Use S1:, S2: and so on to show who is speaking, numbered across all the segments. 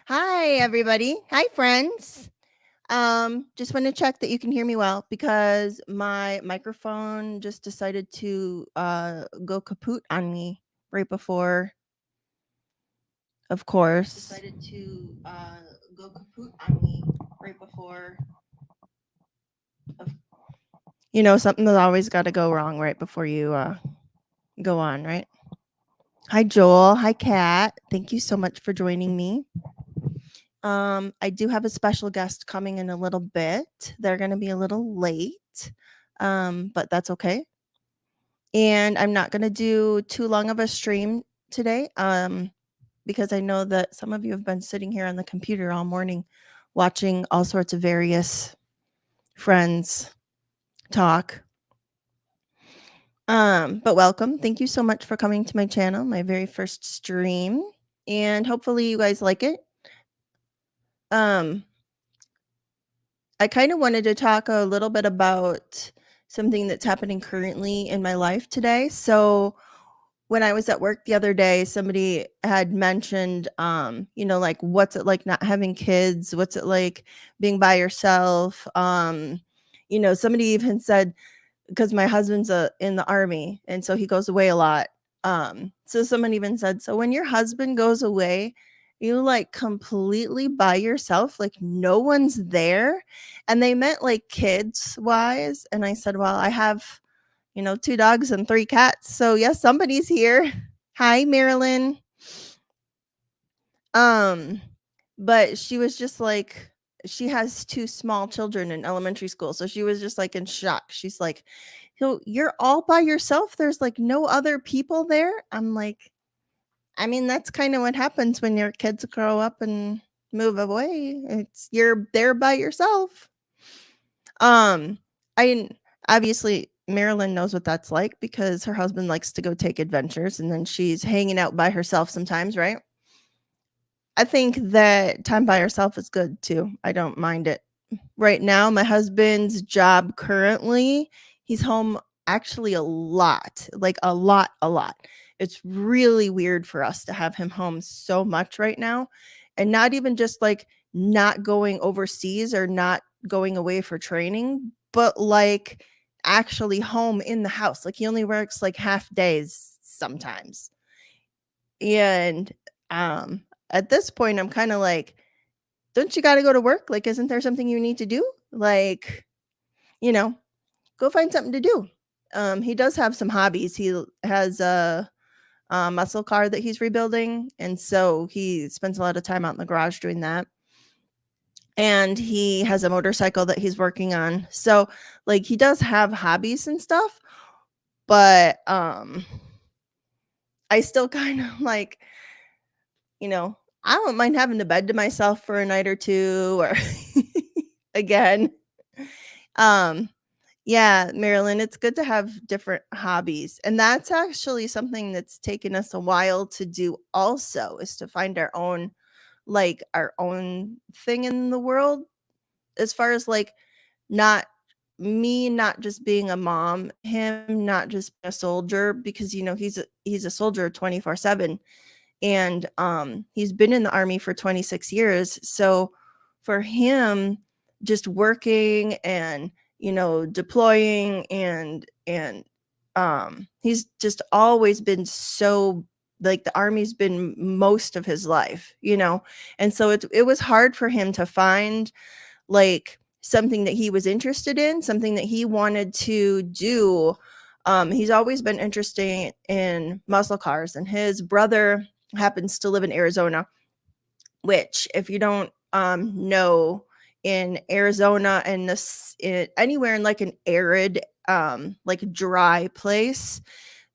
S1: Hi, everybody. Hi, friends. Just want to check that you can hear me well because my microphone just decided to go kaput on me right before, of course. Decided to go kaput on me right before. Of, something that's always got to go wrong right before you go on, right? Hi, Joel. Hi, Kat. Thank you so much for joining me. I do have a special guest coming in a little bit. They're going to be a little late, but that's okay. And I'm not going to do too long of a stream today because I know that some of you have been sitting here on the computer all morning watching all sorts of various friends talk. But welcome. Thank you so much for coming to my channel, my very first stream. And hopefully you guys like it. I kind of wanted to talk a little bit about something that's happening currently in my life today. So, when I was at work the other day, somebody had mentioned, like, what's it like not having kids? What's it like being by yourself? Somebody even said, because my husband's in the army, and so he goes away a lot. So someone even said, so when your husband goes away, you like completely by yourself, like no one's there. And they meant like kids wise. And I said, well, I have, 2 dogs and 3 cats. So yes, somebody's here. Hi, Marilyn. Um, but she was just like, she has 2 small children in elementary school. So she was just like in shock. She's like, so you're all by yourself. There's like no other people there. I'm like, I mean, that's kind of what happens when your kids grow up and move away. It's you're there by yourself. Um, I obviously Marilyn knows what that's like because her husband likes to go take adventures and then she's hanging out by herself sometimes, right? I think that time by herself is good too. I don't mind it. Right now, my husband's job currently, he's home actually a lot, like a lot, a lot. It's really weird for us to have him home so much right now. And not even just like not going overseas or not going away for training, but like actually home in the house. Like he only works like half days sometimes. And at this point, I'm kind of like, don't you got to go to work? Like, isn't there something you need to do? Like, you know, go find something to do. He does have some hobbies. He has a muscle car that he's rebuilding. And so he spends a lot of time out in the garage doing that. And he has a motorcycle that he's working on. So, like, he does have hobbies and stuff. But I still kind of like, I don't mind having the bed to myself for a night or two or again. Um, yeah, Marilyn, it's good to have different hobbies. And that's actually something that's taken us a while to do also is to find our own thing in the world as far as like not not just being a mom, him not just a soldier because he's a soldier 24/7 and he's been in the army for 26 years. So for him just working and deploying and he's just always been so like the army's been most of his life. And so it was hard for him to find like something that he was interested in, something that he wanted to do. He's always been interested in muscle cars, and his brother happens to live in Arizona, which, if you don't know, in Arizona and anywhere in like an arid, like dry place,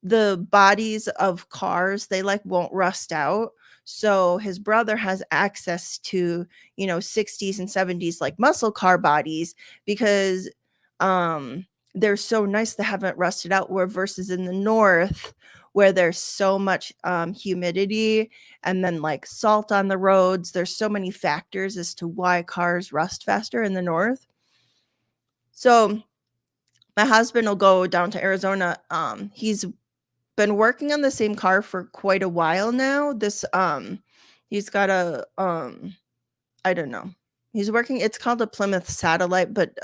S1: the bodies of cars, they like won't rust out. So his brother has access to 60s and 70s like muscle car bodies because they're so nice, they haven't rusted out, where versus in the north where there's so much humidity and then like salt on the roads, there's so many factors as to why cars rust faster in the north. So my husband will go down to Arizona. He's been working on the same car for quite a while now. He's got a I don't know. He's working it's called a Plymouth Satellite, but,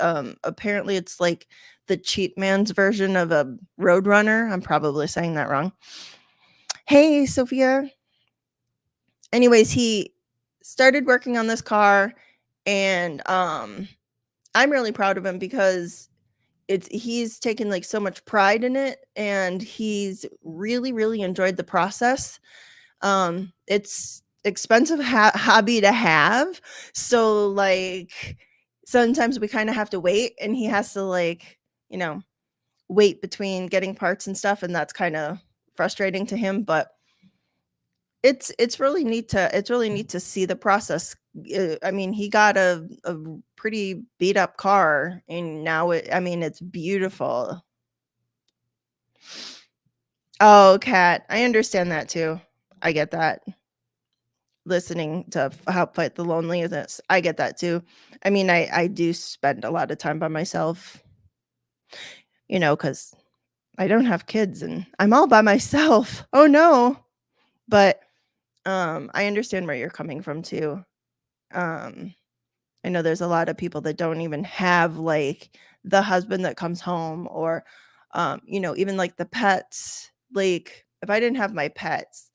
S1: apparently it's like the cheap man's version of a Roadrunner. I'm probably saying that wrong. Hey, Sophia. Anyways, he started working on this car, and, I'm really proud of him because he's taken, like, so much pride in it, and he's really, really enjoyed the process. It's expensive hobby to have, so, like, sometimes we kinda have to wait, and he has to, like, you know, wait between getting parts and stuff, and that's kinda frustrating to him, but it's really neat to see the process. I mean, he got a pretty beat up car, and now I mean, it's beautiful. Oh, cat, I understand that too. I get that. Listening to help fight the loneliness, I get that too. I mean, I do spend a lot of time by myself, because I don't have kids and I'm all by myself. Oh no. But I understand where you're coming from too. Um I know there's a lot of people that don't even have, like, the husband that comes home or, even, like, the pets. Like, if I didn't have my pets,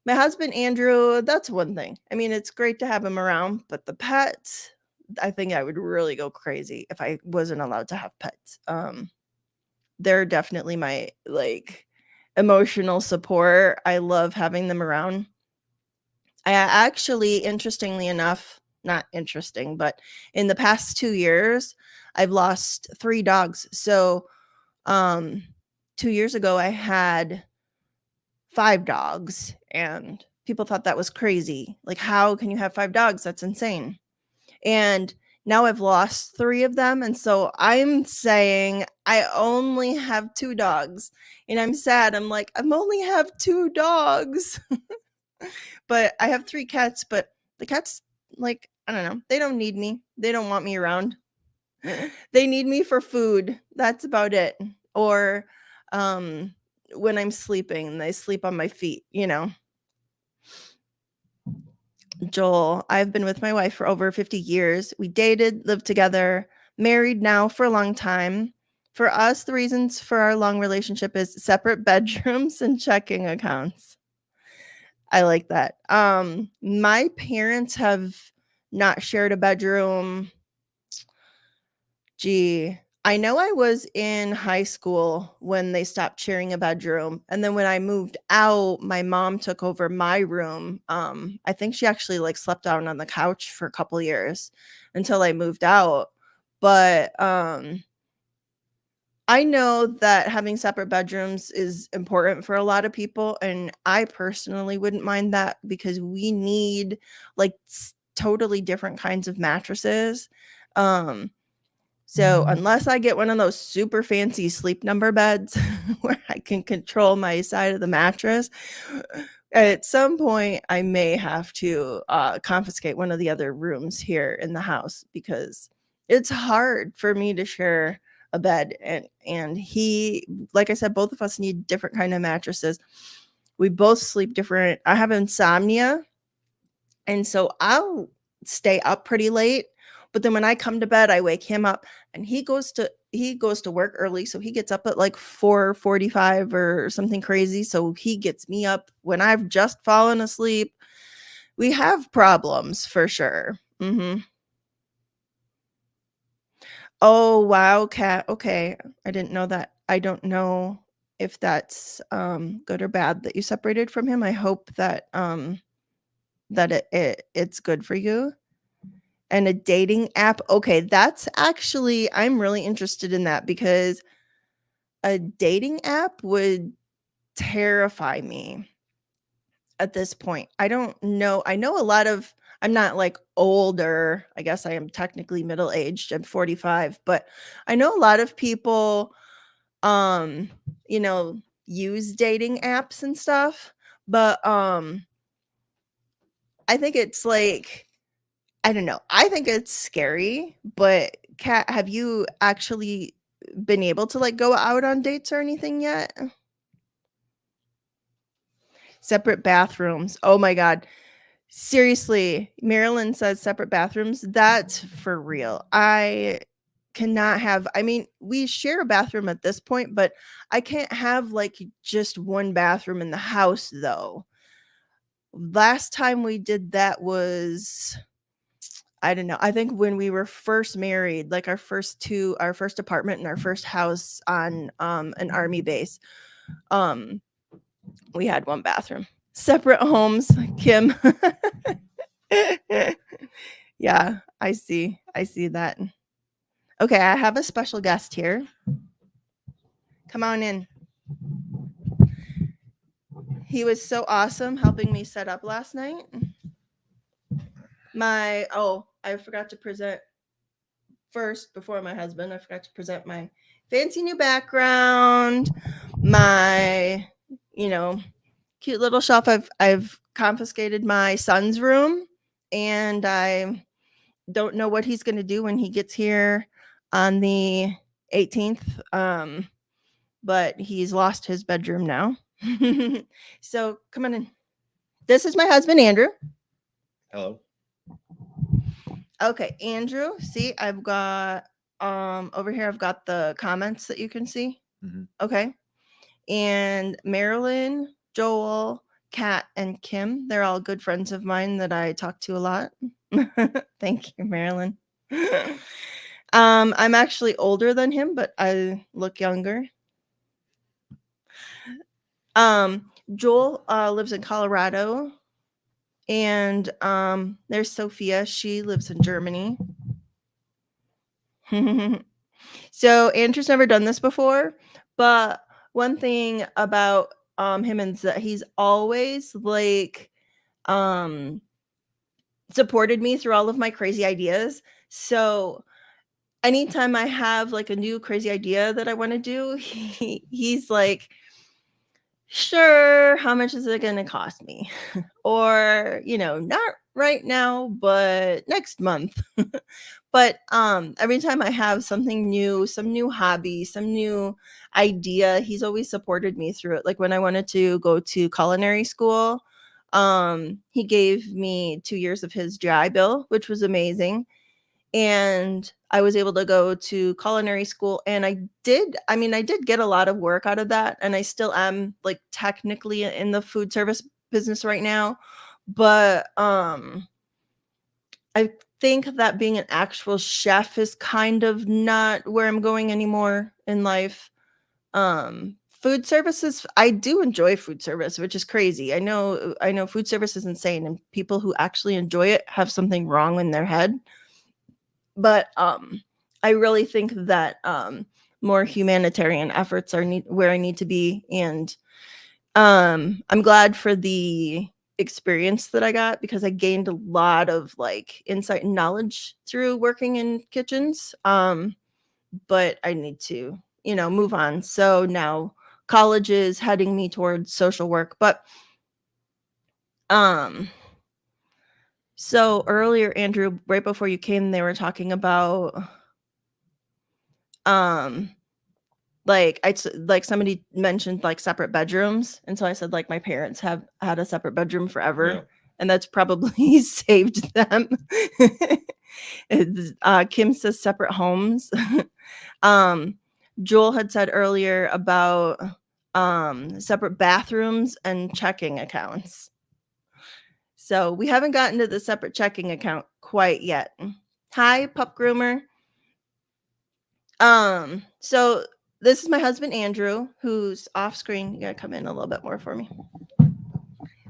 S1: my husband, Andrew, that's one thing. I mean, it's great to have him around, but the pets, I think I would really go crazy if I wasn't allowed to have pets. They're definitely my, like, emotional support. I love having them around. I actually, interestingly enough, not interesting, but in the past 2 years, I've lost 3 dogs. So, um, 2 years ago, I had 5 dogs, and people thought that was crazy. Like, "How can you have 5 dogs? That's insane." And now I've lost 3 of them, and so I'm saying I only have 2 dogs, and I'm sad. I'm like, "I'm only have 2 dogs." But I have 3 cats, but the cats, like, I don't know, they don't need me. They don't want me around. They need me for food. That's about it. Or, um, when I'm sleeping, they sleep on my feet. Joel, I've been with my wife for over 50 years. We dated, lived together, married now for a long time. For us, the reasons for our long relationship is separate bedrooms and checking accounts. I like that. My parents have not shared a bedroom. Gee, I know I was in high school when they stopped sharing a bedroom, and then when I moved out, my mom took over my room. I think she actually, like, slept down on the couch for a couple years until I moved out, but, I know that having separate bedrooms is important for a lot of people, and I personally wouldn't mind that because we need, like, totally different kinds of mattresses. Um, so unless I get one of those super fancy Sleep Number beds where I can control my side of the mattress, at some point I may have to confiscate one of the other rooms here in the house because it's hard for me to share a bed, and he, like I said, both of us need different kind of mattresses. We both sleep different. I have insomnia, and so I'll stay up pretty late, but then when I come to bed, I wake him up, and he goes to work early, so he gets up at like 4:45 or something crazy, so he gets me up when I've just fallen asleep. We have problems for sure. Mhm. Oh, wow, cat. Okay. I didn't know that. I don't know if that's good or bad that you separated from him. I hope that that it's good for you. And a dating app. Okay, that's actually I'm really interested in that because a dating app would terrify me at this point. I don't know. I know a lot of I'm not like older. I guess I am technically middle-aged. I'm 45, but I know a lot of people um, you know, use dating apps and stuff, but I think it's like I don't know. I think it's scary, but Kat, have you actually been able to, like, go out on dates or anything yet? Separate bathrooms. Oh my god. Seriously, Marilyn says separate bathrooms. That's for real. I cannot have, I mean, we share a bathroom at this point, but I can't have like just one bathroom in the house though. Last time we did that was, I don't know. I think when we were first married, like our first apartment and our first house on an army base, um we had one bathroom. Separate homes, Kim. Yeah, I see. I see that. Okay, I have a special guest here. Come on in. He was so awesome helping me set up last night. I forgot to present first before my husband. I forgot to present my fancy new background, my, cute little shelf. I've confiscated my son's room, and I don't know what he's going to do when he gets here on the 18th. But he's lost his bedroom now. So come on in. This is my husband, Andrew.
S2: Hello.
S1: Okay, Andrew. See, I've got over here. I've got the comments that you can see.
S2: Mm-hmm.
S1: Okay, and Marilyn, Joel, Kat, and Kim. They're all good friends of mine that I talk to a lot. Thank you, Marilyn. I'm actually older than him, but I look younger. Joel lives in Colorado, and there's Sophia. She lives in Germany. So Andrew's never done this before, but one thing about him is that he's always like supported me through all of my crazy ideas. So anytime I have like a new crazy idea that I want to do, he's like, sure, how much is it going to cost me? Or, not right now, but next month. But every time I have something new, some new hobby, some new idea, he's always supported me through it. Like when I wanted to go to culinary school, he gave me 2 years of his GI Bill, which was amazing. And I was able to go to culinary school, and I did get a lot of work out of that, and I still am like technically in the food service business right now. But I think that being an actual chef is kind of not where I'm going anymore in life. Food services, I do enjoy food service, which is crazy. I know food service is insane, and people who actually enjoy it have something wrong in their head. But I really think that more humanitarian efforts are where I need to be, and I'm glad for the experience that I got, because I gained a lot of like insight and knowledge through working in kitchens. But I need to, move on. So now college is heading me towards social work. But so earlier, Andrew, right before you came, they were talking about like somebody mentioned like separate bedrooms, and so I said like my parents have had a separate bedroom forever.
S2: Yeah.
S1: And that's probably saved them. Kim says separate homes. Joel had said earlier about separate bathrooms and checking accounts. So we haven't gotten to the separate checking account quite yet. Hi, pup groomer. So this is my husband, Andrew, who's off screen. You gotta come in a little bit more for me.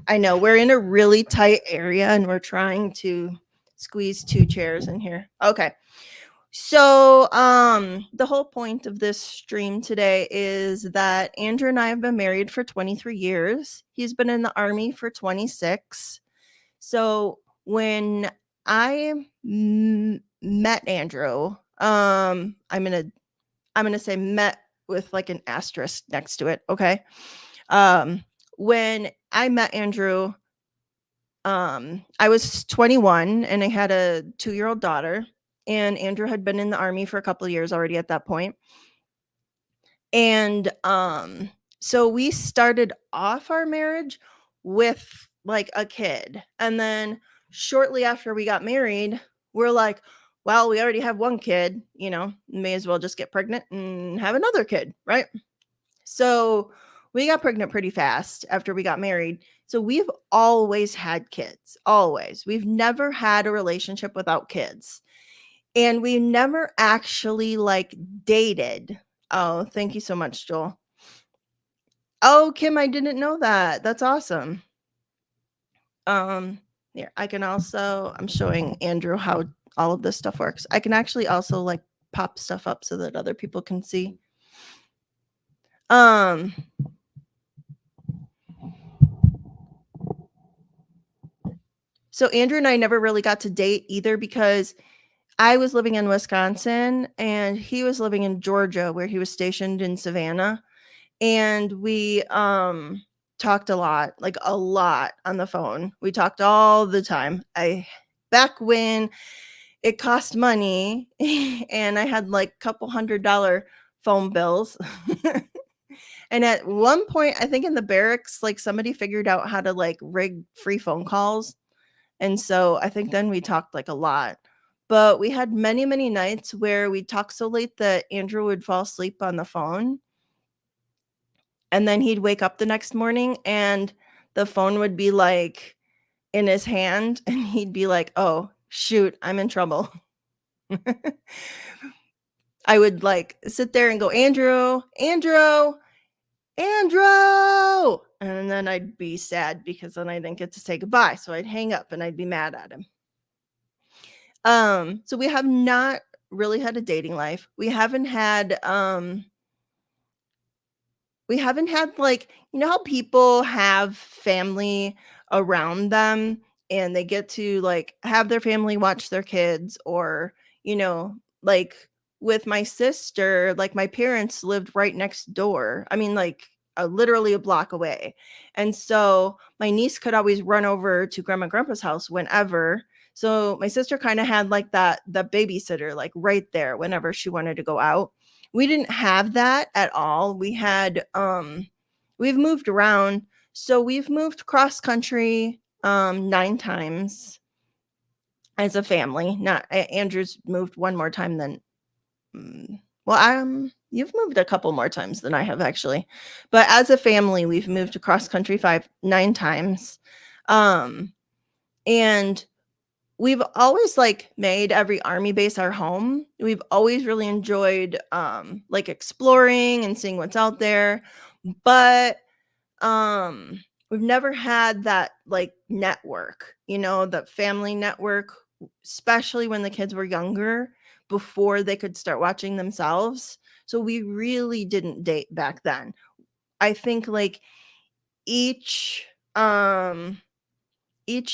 S1: I know we're in a really tight area and we're trying to squeeze 2 chairs in here. Okay. So the whole point of this stream today is that Andrew and I have been married for 23 years. He's been in the Army for 26. So when I met Andrew, I'm gonna say met with like an asterisk next to it. Okay. When I met Andrew, I was 21 and I had a 2-year-old daughter, and Andrew had been in the Army for a couple of years already at that point. And so we started off our marriage with like a kid. And then shortly after we got married, we're like, well, we already have one kid, may as well just get pregnant and have another kid, right? So we got pregnant pretty fast after we got married. So we've always had kids, always. We've never had a relationship without kids. And we never actually like dated. Oh, thank you so much, Joel. Oh, Kim, I didn't know that. That's awesome. Here, I'm showing Andrew how all of this stuff works. I can actually also like pop stuff up so that other people can see. So Andrew and I never really got to date either because I was living in Wisconsin and he was living in Georgia where he was stationed in Savannah. And we talked a lot on the phone. We talked all the time. Back when it cost money and I had like a couple $100 phone bills. And at one point, I think in the barracks, like somebody figured out how to like rig free phone calls. And so I think then we talked like a lot. But we had many, many nights where we talked so late that Andrew would fall asleep on the phone. And then he'd wake up the next morning and the phone would be like in his hand and he'd be like, "Oh, shoot, I'm in trouble." I would like sit there and go, "Andrew, Andrew, Andrew." And then I'd be sad because then I didn't get to say goodbye. So I'd hang up and I'd be mad at him. So we have not really had a dating life. We haven't had like, how people have family around them and they get to like have their family watch their kids, or like with my sister, like my parents lived right next door. I mean, like literally a block away. And so my niece could always run over to grandma and grandpa's house whenever. So my sister kind of had like the babysitter like right there whenever she wanted to go out. We didn't have that at all. We've moved around. So we've moved cross country 9 times as a family. Not Andrew's moved one more time than you've moved a couple more times than I have actually. But as a family, we've moved across country 9 times. And we've always like made every army base our home. We've always really enjoyed like exploring and seeing what's out there. But we've never had that like network, the family network, especially when the kids were younger before they could start watching themselves. So we really didn't date back then. I think like each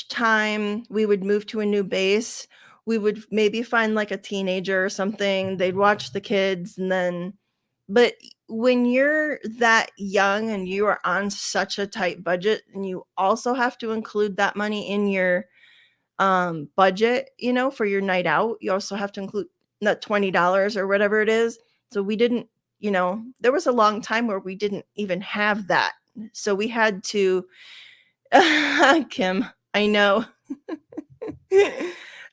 S1: time we would move to a new base, we would maybe find like a teenager or something. They'd watch the kids and then, but when you're that young and you are on such a tight budget and you also have to include that money in your budget, for your night out, you also have to include that $20 or whatever it is. So we didn't, there was a long time where we didn't even have that. So we had to Kim, I know.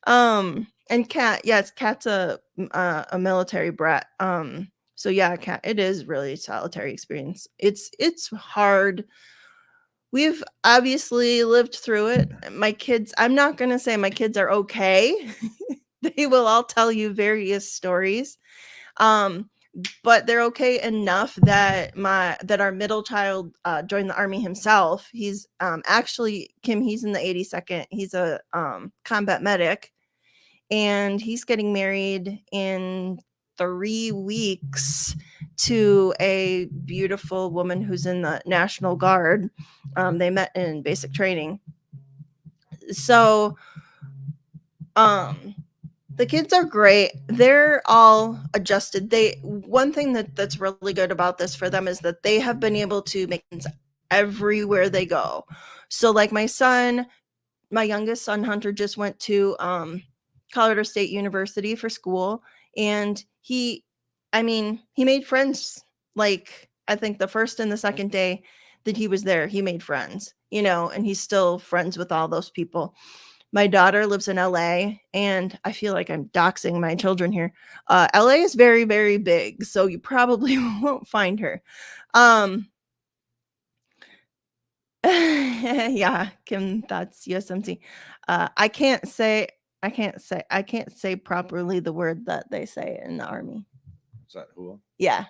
S1: And Kat, yes, Kat's a military brat. So yeah, Kat, it is really a solitary experience. It's hard. We've obviously lived through it. My kids, I'm not gonna say my kids are okay. They will all tell you various stories. But they're okay enough that our middle child joined the army himself. He's actually, Kim, he's in the 82nd. He's a combat medic, and he's getting married in 3 weeks to a beautiful woman who's in the National Guard. They met in basic training. So the kids are great. They're all adjusted. One thing that's really good about this for them is that they have been able to make friends everywhere they go. So like my youngest son Hunter just went to Colorado State University for school, and he made friends. Like I think the first and the second day that he was there, he made friends. and he's still friends with all those people. My daughter lives in LA, and I feel like I'm doxing my children here. LA is very, very big, so you probably won't find her. Yeah, Kim, that's USMC. I can't say properly the word that they say in the army.
S2: Is that Hua?
S1: Yeah,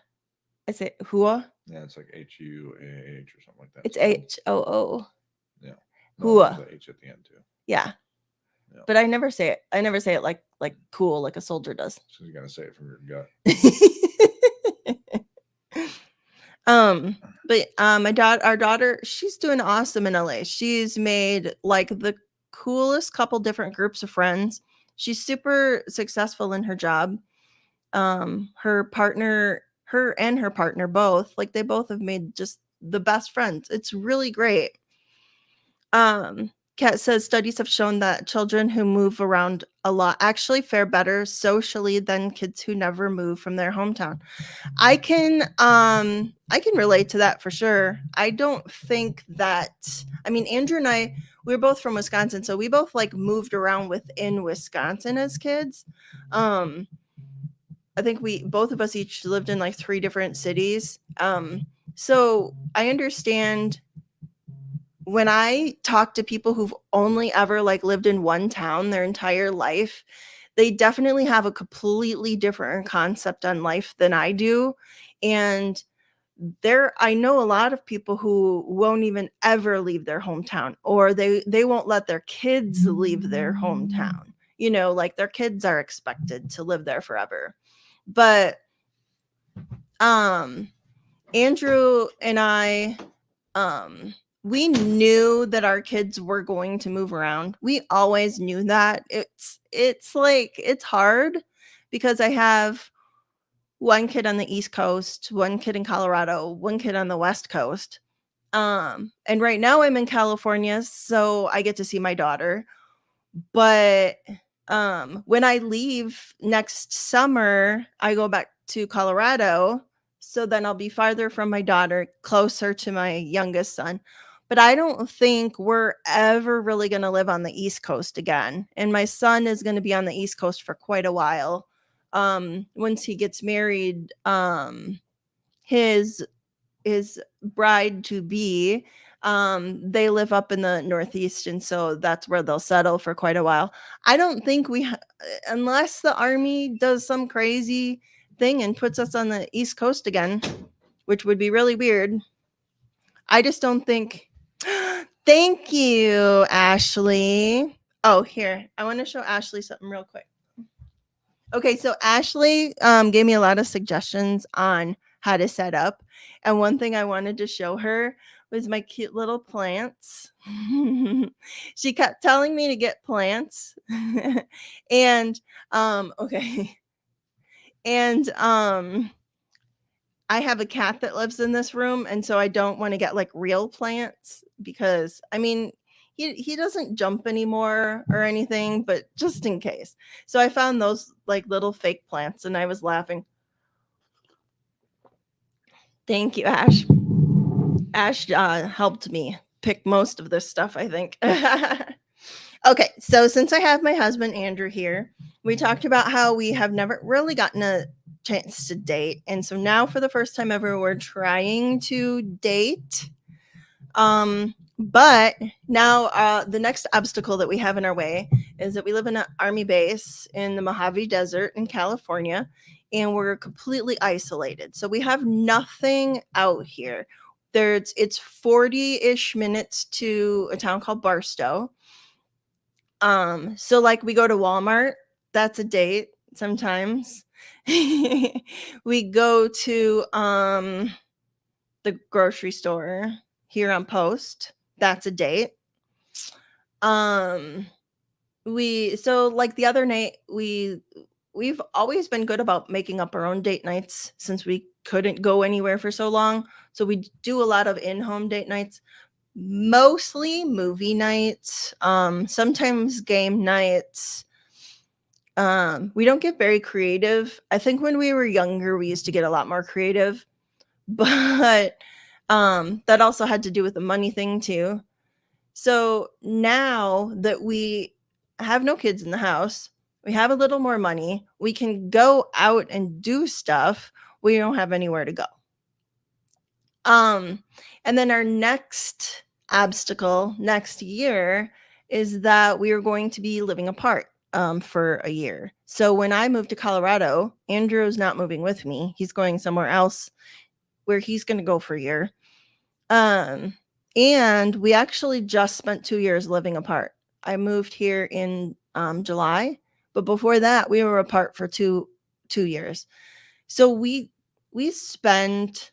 S1: I say hua.
S2: Yeah, it's like HUAH or something like that.
S1: It's HOO.
S2: Yeah. No,
S1: Hua.
S2: there's the H at the end too.
S1: Yeah.
S2: Yeah.
S1: But I never say it. I never say it like cool, like a soldier does.
S2: So you gotta say it from your gut.
S1: But our daughter, she's doing awesome in LA. She's made like the coolest couple different groups of friends. She's super successful in her job. Her partner, her and her partner both, like they both have made just the best friends. It's really great. Kat says studies have shown that children who move around a lot actually fare better socially than kids who never move from their hometown. I can relate to that for sure. I don't think that, I mean, Andrew and I, we were both from Wisconsin, so we both like moved around within Wisconsin as kids. I think both of us each lived in like 3 different cities. So I understand when I talk to people who've only ever like lived in one town their entire life, they definitely have a completely different concept on life than I do. And I know a lot of people who won't even ever leave their hometown, or they won't let their kids leave their hometown. Like their kids are expected to live there forever. But Andrew and I, we knew that our kids were going to move around. We always knew that. It's like it's hard because I have one kid on the East Coast, one kid in Colorado, one kid on the West Coast. And right now I'm in California, so I get to see my daughter. But when I leave next summer, I go back to Colorado, so then I'll be farther from my daughter, closer to my youngest son. But I don't think we're ever really going to live on the East Coast again. And my son is going to be on the East Coast for quite a while. Once he gets married, his bride to be, they live up in the Northeast, and so that's where they'll settle for quite a while. I don't think unless the army does some crazy thing and puts us on the East Coast again, which would be really weird. I just don't think. Thank you, Ashley. Oh, here, I want to show Ashley something real quick. Okay, so Ashley gave me a lot of suggestions on how to set up. And one thing I wanted to show her was my cute little plants. She kept telling me to get plants. And okay. And I have a cat that lives in this room, and so I don't want to get like real plants because I mean he doesn't jump anymore or anything, but just in case. So I found those like little fake plants, and I was laughing. Thank you, Ash. Ash helped me pick most of this stuff, I think. Okay, so since I have my husband Andrew here, we talked about how we have never really gotten a chance to date, and so now for the first time ever we're trying to date. But now the next obstacle that we have in our way is that we live in an army base in the Mojave Desert in California, and we're completely isolated. So we have nothing out here. It's 40-ish minutes to a town called Barstow. So like we go to Walmart, that's a date sometimes. We go to the grocery store here on Post. That's a date. So like the other night we've always been good about making up our own date nights since we couldn't go anywhere for so long. So we do a lot of in-home date nights, mostly movie nights, sometimes game nights. We don't get very creative. I think when we were younger we used to get a lot more creative, but that also had to do with the money thing too. So now that we have no kids in the house, we have a little more money, we can go out and do stuff. We don't have anywhere to go. And then our next obstacle next year is that we are going to be living apart for a year. So when I move to Colorado, Andrew's not moving with me. He's going somewhere else where he's going to go for a year. And we actually just spent 2 years living apart. I moved here in July, but before that we were apart for two years. So we spent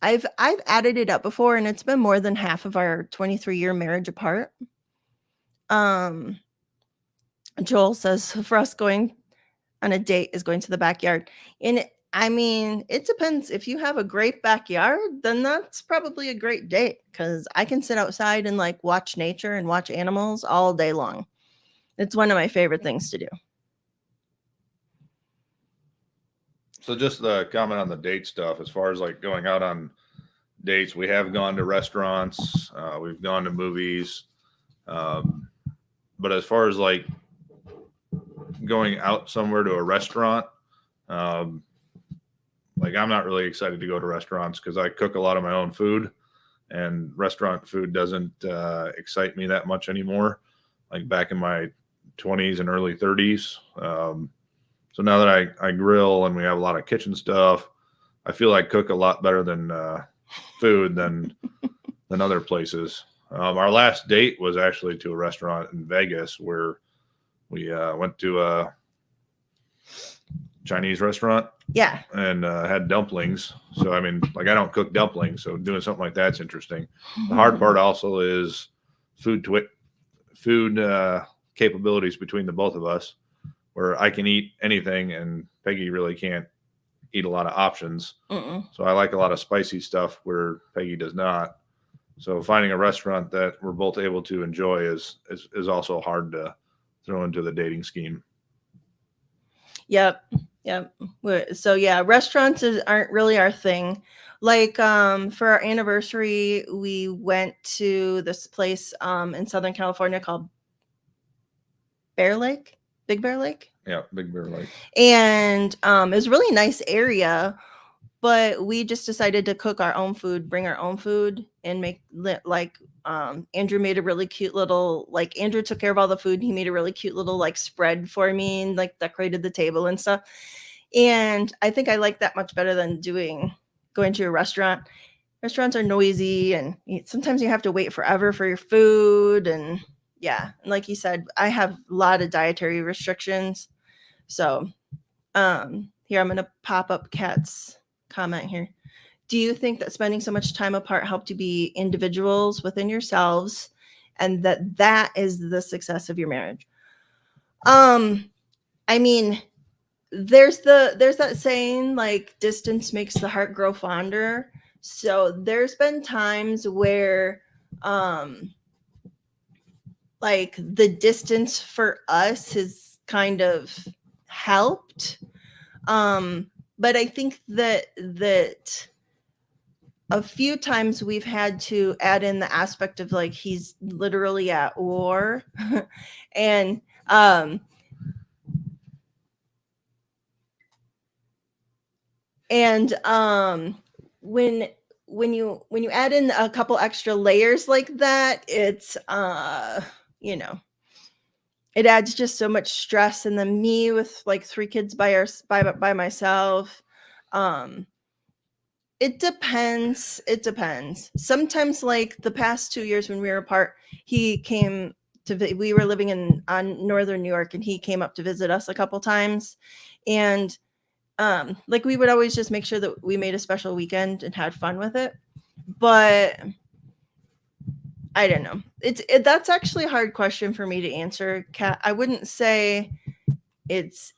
S1: I've added it up before, and it's been more than half of our 23-year marriage apart. Joel says for us going on a date is going to the backyard. And I mean, it depends. If you have a great backyard, then that's probably a great date, because I can sit outside and like watch nature and watch animals all day long. It's one of my favorite things to do.
S2: So just the comment on the date stuff, as far as like going out on dates, we have gone to restaurants, we've gone to movies, but as far as like going out somewhere to a restaurant, like I'm not really excited to go to restaurants because I cook a lot of my own food, and restaurant food doesn't excite me that much anymore. Like back in my 20s and early 30s. So now that I grill and we have a lot of kitchen stuff, I feel I cook a lot better than food than other places. Our last date was actually to a restaurant in Vegas where we went to a Chinese restaurant.
S1: Yeah.
S2: And had dumplings. So, I mean, like I don't cook dumplings. So doing something like that's interesting. The hard part also is food capabilities between the both of us, where I can eat anything and Peggy really can't eat a lot of options. So I like a lot of spicy stuff where Peggy does not. So finding a restaurant that we're both able to enjoy is also hard to throw into the dating scheme.
S1: Yep. So yeah, restaurants aren't really our thing. Like for our anniversary, we went to this place in Southern California called Big Bear Lake.
S2: Yeah, Big Bear Lake.
S1: And it was a really nice area, but we just decided to cook our own food, bring our own food, and make like Andrew made a really cute little, like Andrew took care of all the food. He made a really cute little like spread for me and like decorated the table and stuff. And I think I like that much better than going to a restaurant. Restaurants are noisy, and sometimes you have to wait forever for your food. And yeah, like you said, I have a lot of dietary restrictions. So here, I'm going to pop up Kat's comment here. Do you think that spending so much time apart helped you be individuals within yourselves, and that is the success of your marriage? I mean, there's that saying, like, distance makes the heart grow fonder. So there's been times where like the distance for us has kind of helped. But I think that a few times we've had to add in the aspect of like he's literally at war. And when you add in a couple extra layers like that, it's it adds just so much stress. And then me with like 3 kids by myself, it depends. Sometimes, like the past 2 years when we were apart, we were living on northern New York, and he came up to visit us a couple times. And like we would always just make sure that we made a special weekend and had fun with it. But I don't know. That's actually a hard question for me to answer, Kat. I wouldn't say it's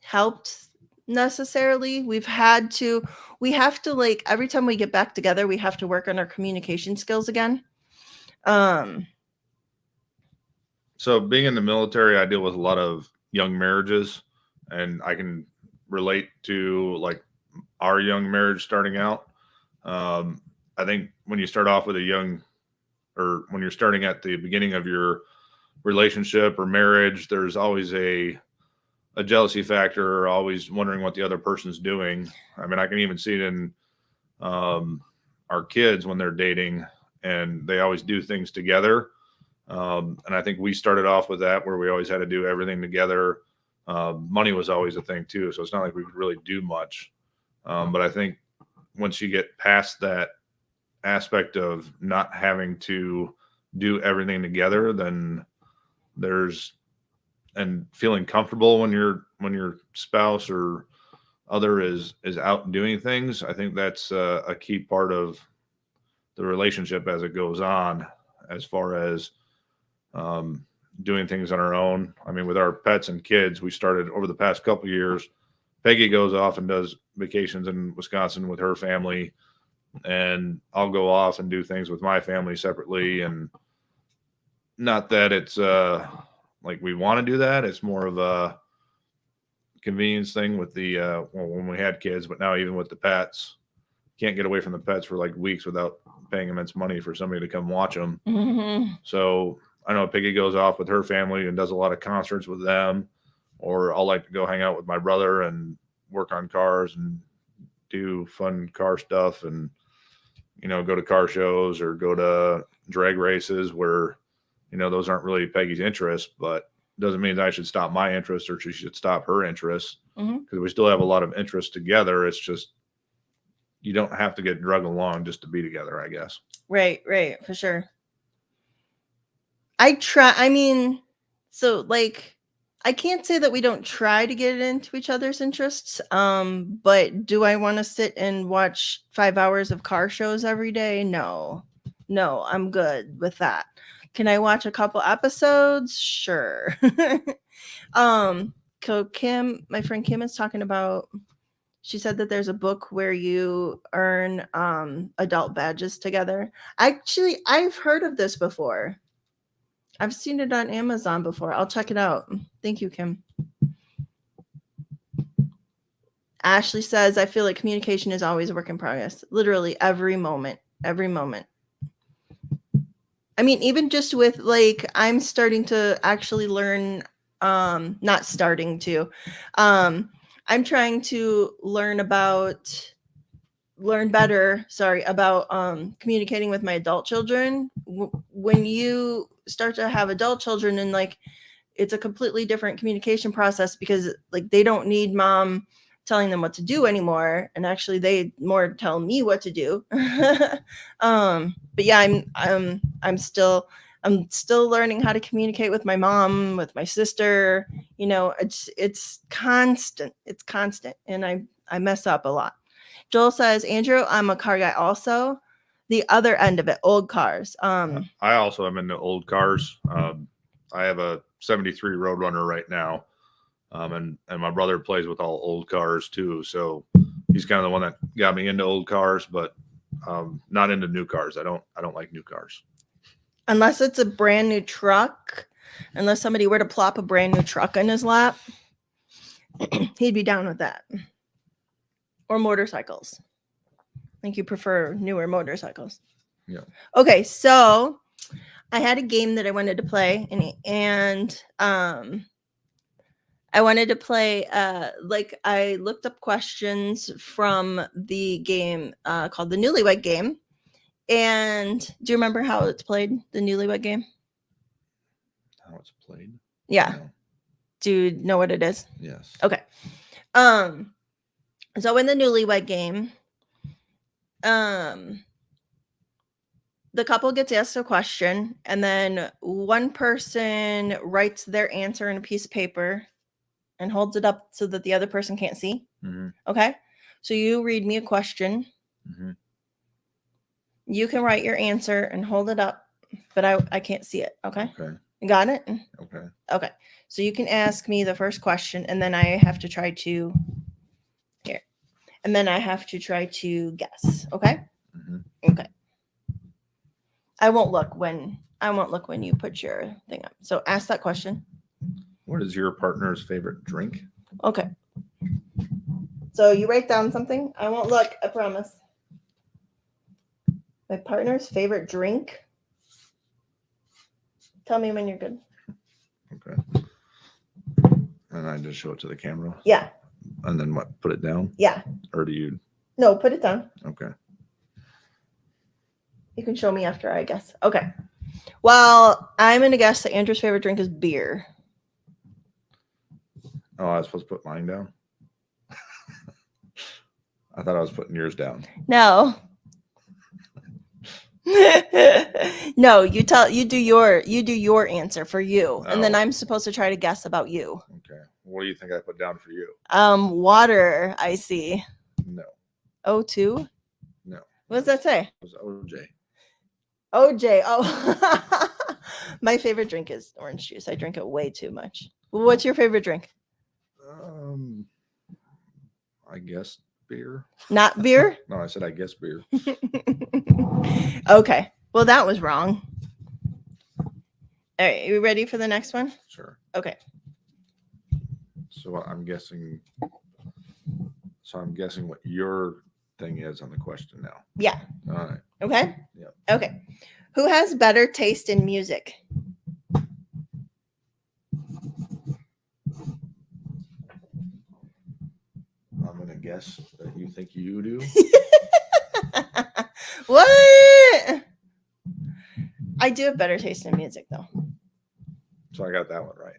S1: helped necessarily. We have to, like, every time we get back together, we have to work on our communication skills again.
S2: So being in the military, I deal with a lot of young marriages, and I can relate to like our young marriage starting out. I think when you start off with a young, or when you're starting at the beginning of your relationship or marriage, there's always a jealousy factor, or always wondering what the other person's doing. I mean, I can even see it in our kids when they're dating, and they always do things together. And I think we started off with that, where we always had to do everything together. Money was always a thing too, so it's not like we could really do much. But I think once you get past that aspect of not having to do everything together, then there's, and feeling comfortable when your spouse or other is out doing things. I think that's a key part of the relationship as it goes on, as far as doing things on our own. I mean, with our pets and kids, we started over the past couple of years. Peggy goes off and does vacations in Wisconsin with her family, and I'll go off and do things with my family separately. And not that it's like we want to do that. It's more of a convenience thing with the well, when we had kids, but now even with the pets, can't get away from the pets for like weeks without paying immense money for somebody to come watch them.
S1: Mm-hmm.
S2: So I know Piggy goes off with her family and does a lot of concerts with them, or I'll like to go hang out with my brother and work on cars and do fun car stuff, and go to car shows or go to drag races where those aren't really Peggy's interests, but doesn't mean that I should stop my interest or she should stop her interests, because we still have a lot of interests together. It's just you don't have to get drug along just to be together, I guess.
S1: Right, for sure. I can't say that we don't try to get into each other's interests. But do I want to sit and watch 5 hours of car shows every day? No, I'm good with that. Can I watch a couple episodes? Sure. So Kim, my friend Kim, is talking about, she said that there's a book where you earn adult badges together. Actually, I've heard of this before. I've seen it on Amazon before. I'll check it out. Thank you, Kim. Ashley says, I feel like communication is always a work in progress. Literally every moment. I mean, even just with I'm starting to actually learn, not starting to, I'm trying to learn better about communicating with my adult children. When you start to have adult children, and it's a completely different communication process, because they don't need mom telling them what to do anymore, and actually they more tell me what to do. But yeah, I'm still learning how to communicate with my mom, with my sister. It's constant, and I mess up a lot. Joel says, Andrew, I'm a car guy also. The other end of it, old cars.
S2: I also am into old cars. I have a 73 Roadrunner right now. And my brother plays with all old cars too. So he's kind of the one that got me into old cars, but not into new cars. I don't like new cars.
S1: Unless it's a brand new truck, unless somebody were to plop a brand new truck in his lap, he'd be down with that. Or motorcycles. I think you prefer newer motorcycles.
S2: Yeah.
S1: Okay, so I had a game that I wanted to play, and I wanted to play, I looked up questions from the game called the Newlywed Game. And do you remember how it's played, the Newlywed Game?
S2: How it's played?
S1: Yeah. No. Do you know what it is?
S2: Yes.
S1: Okay. So in the Newlywed Game, the couple gets asked a question, and then one person writes their answer in a piece of paper and holds it up so that the other person can't see.
S2: Mm-hmm.
S1: Okay. So you read me a question.
S2: Mm-hmm.
S1: You can write your answer and hold it up, but I can't see it. Okay. You got it? Okay. So you can ask me the first question, and then I have to try to guess. Okay.
S2: Mm-hmm.
S1: Okay. I won't look when you put your thing up. So ask that question.
S2: What is your partner's favorite drink?
S1: Okay. So you write down something. I won't look, I promise. My partner's favorite drink. Tell me when you're good.
S2: Okay. And I just show it to the camera.
S1: Yeah.
S2: And then what? Put it down?
S1: Yeah.
S2: Or do you?
S1: No, put it down.
S2: Okay.
S1: You can show me after, I guess. Okay. Well, I'm going to guess that Andrew's favorite drink is beer.
S2: Oh, I was supposed to put mine down? I thought I was putting yours down.
S1: No. No, you do your answer for you, and then
S2: Oh.
S1: I'm supposed to try to guess about you.
S2: Okay. What do you think I put down for you?
S1: Water, I see.
S2: No.
S1: O2?
S2: No.
S1: What does that say?
S2: It was OJ.
S1: OJ. Oh. My favorite drink is orange juice. I drink it way too much. What's your favorite drink?
S2: I guess beer.
S1: Not beer?
S2: No, I said I guess beer.
S1: Okay. Well, that was wrong. All right. Are you ready for the next one?
S2: Sure.
S1: Okay.
S2: So I'm guessing what your thing is on the question now.
S1: Yeah.
S2: All right.
S1: Okay?
S2: Yep.
S1: Okay. Who has better taste in music?
S2: I'm going to guess that you think you do.
S1: What? I do have better taste in music, though.
S2: So I got that one right.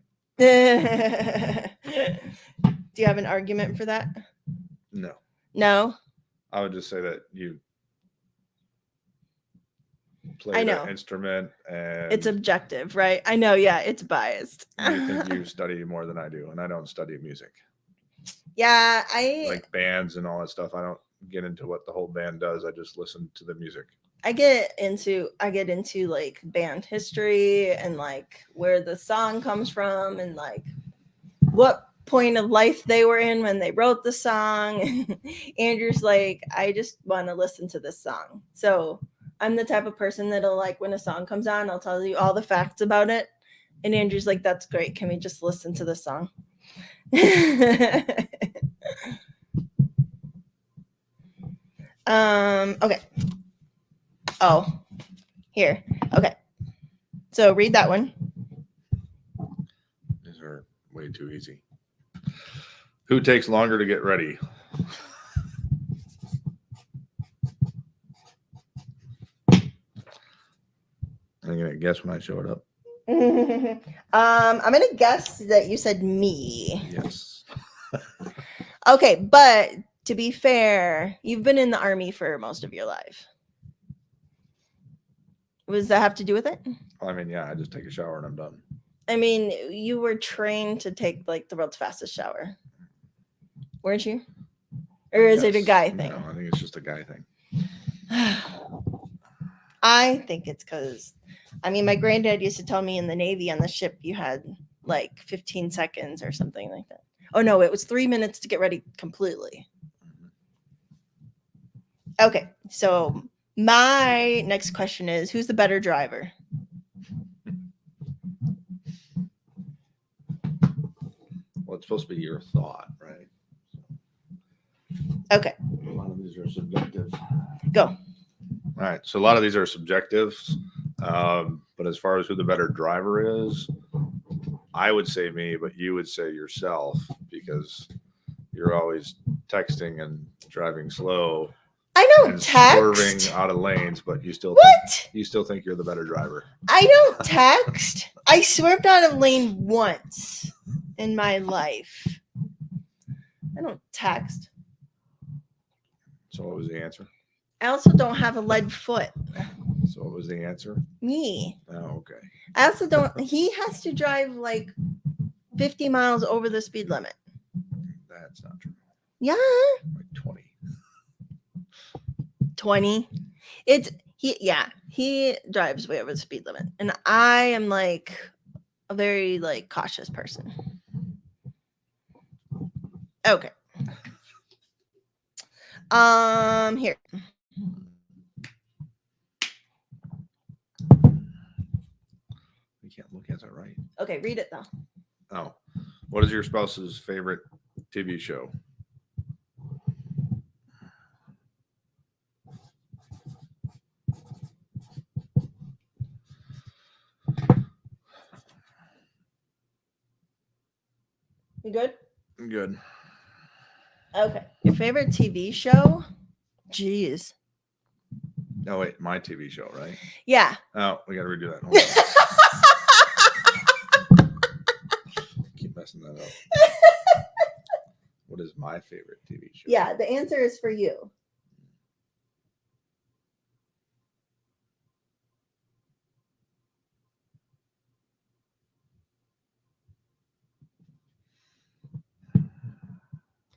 S1: Do you have an argument for that?
S2: No.
S1: No?
S2: I would just say that you play
S1: I know.
S2: the instrument and
S1: It's objective, right? I know, yeah, it's biased.
S2: you think you study more than I do, and I don't study music.
S1: Yeah,
S2: Like bands and all that stuff. I don't get into what the whole band does. I just listen to the music.
S1: I get into like band history and like where the song comes from and like what point of life they were in when they wrote the song. Andrew's like, I just want to listen to this song. So I'm the type of person that'll like when a song comes on, I'll tell you all the facts about it. And Andrew's like, that's great. Can we just listen to the song? Okay. Oh, here. Okay. So read that one.
S2: These are way too easy. Who takes longer to get ready? I'm gonna guess when I show it up.
S1: I'm gonna guess that you said me.
S2: Yes.
S1: Okay, but to be fair, you've been in the army for most of your life. Does that have to do with it?
S2: I mean, yeah, I just take a shower and I'm done.
S1: I mean, you were trained to take like the world's fastest shower, weren't you? Or is it a
S2: Yes.
S1: guy thing?
S2: No, I think it's just a guy thing.
S1: I think it's because, I mean, my granddad used to tell me in the Navy on the ship you had like 15 seconds or something like that. Oh no, it was 3 minutes to get ready completely. Okay, so my next question is, who's the better driver?
S2: Well, it's supposed to be your thought, right?
S1: Okay,
S2: A lot of these are subjective.
S1: go.
S2: All right, so a lot of these are subjectives, but as far as who the better driver is, I would say me, but you would say yourself because you're always texting and driving slow
S1: I don't
S2: and swerving
S1: text.
S2: out of lanes, but you still
S1: What?
S2: think you're the better driver.
S1: I don't text. I swerved out of lane once in my life. I don't text.
S2: So what was the answer?
S1: I also don't have a lead foot.
S2: So what was the answer?
S1: Me.
S2: Oh, okay.
S1: I also don't. He has to drive like 50 miles over the speed limit.
S2: That's not true.
S1: Yeah.
S2: Like 20.
S1: 20. He drives way over the speed limit. And I am like a very like cautious person. Okay. Here.
S2: You can't look at it, right?
S1: Okay, read it though.
S2: Oh, what is your spouse's favorite TV show?
S1: You good?
S2: Good.
S1: Okay. Your favorite TV show? Jeez.
S2: Oh wait, my TV show, right?
S1: Yeah.
S2: Oh, we got to redo that. Hold on. Keep messing that up. What is my favorite TV show?
S1: Yeah, the answer is for you.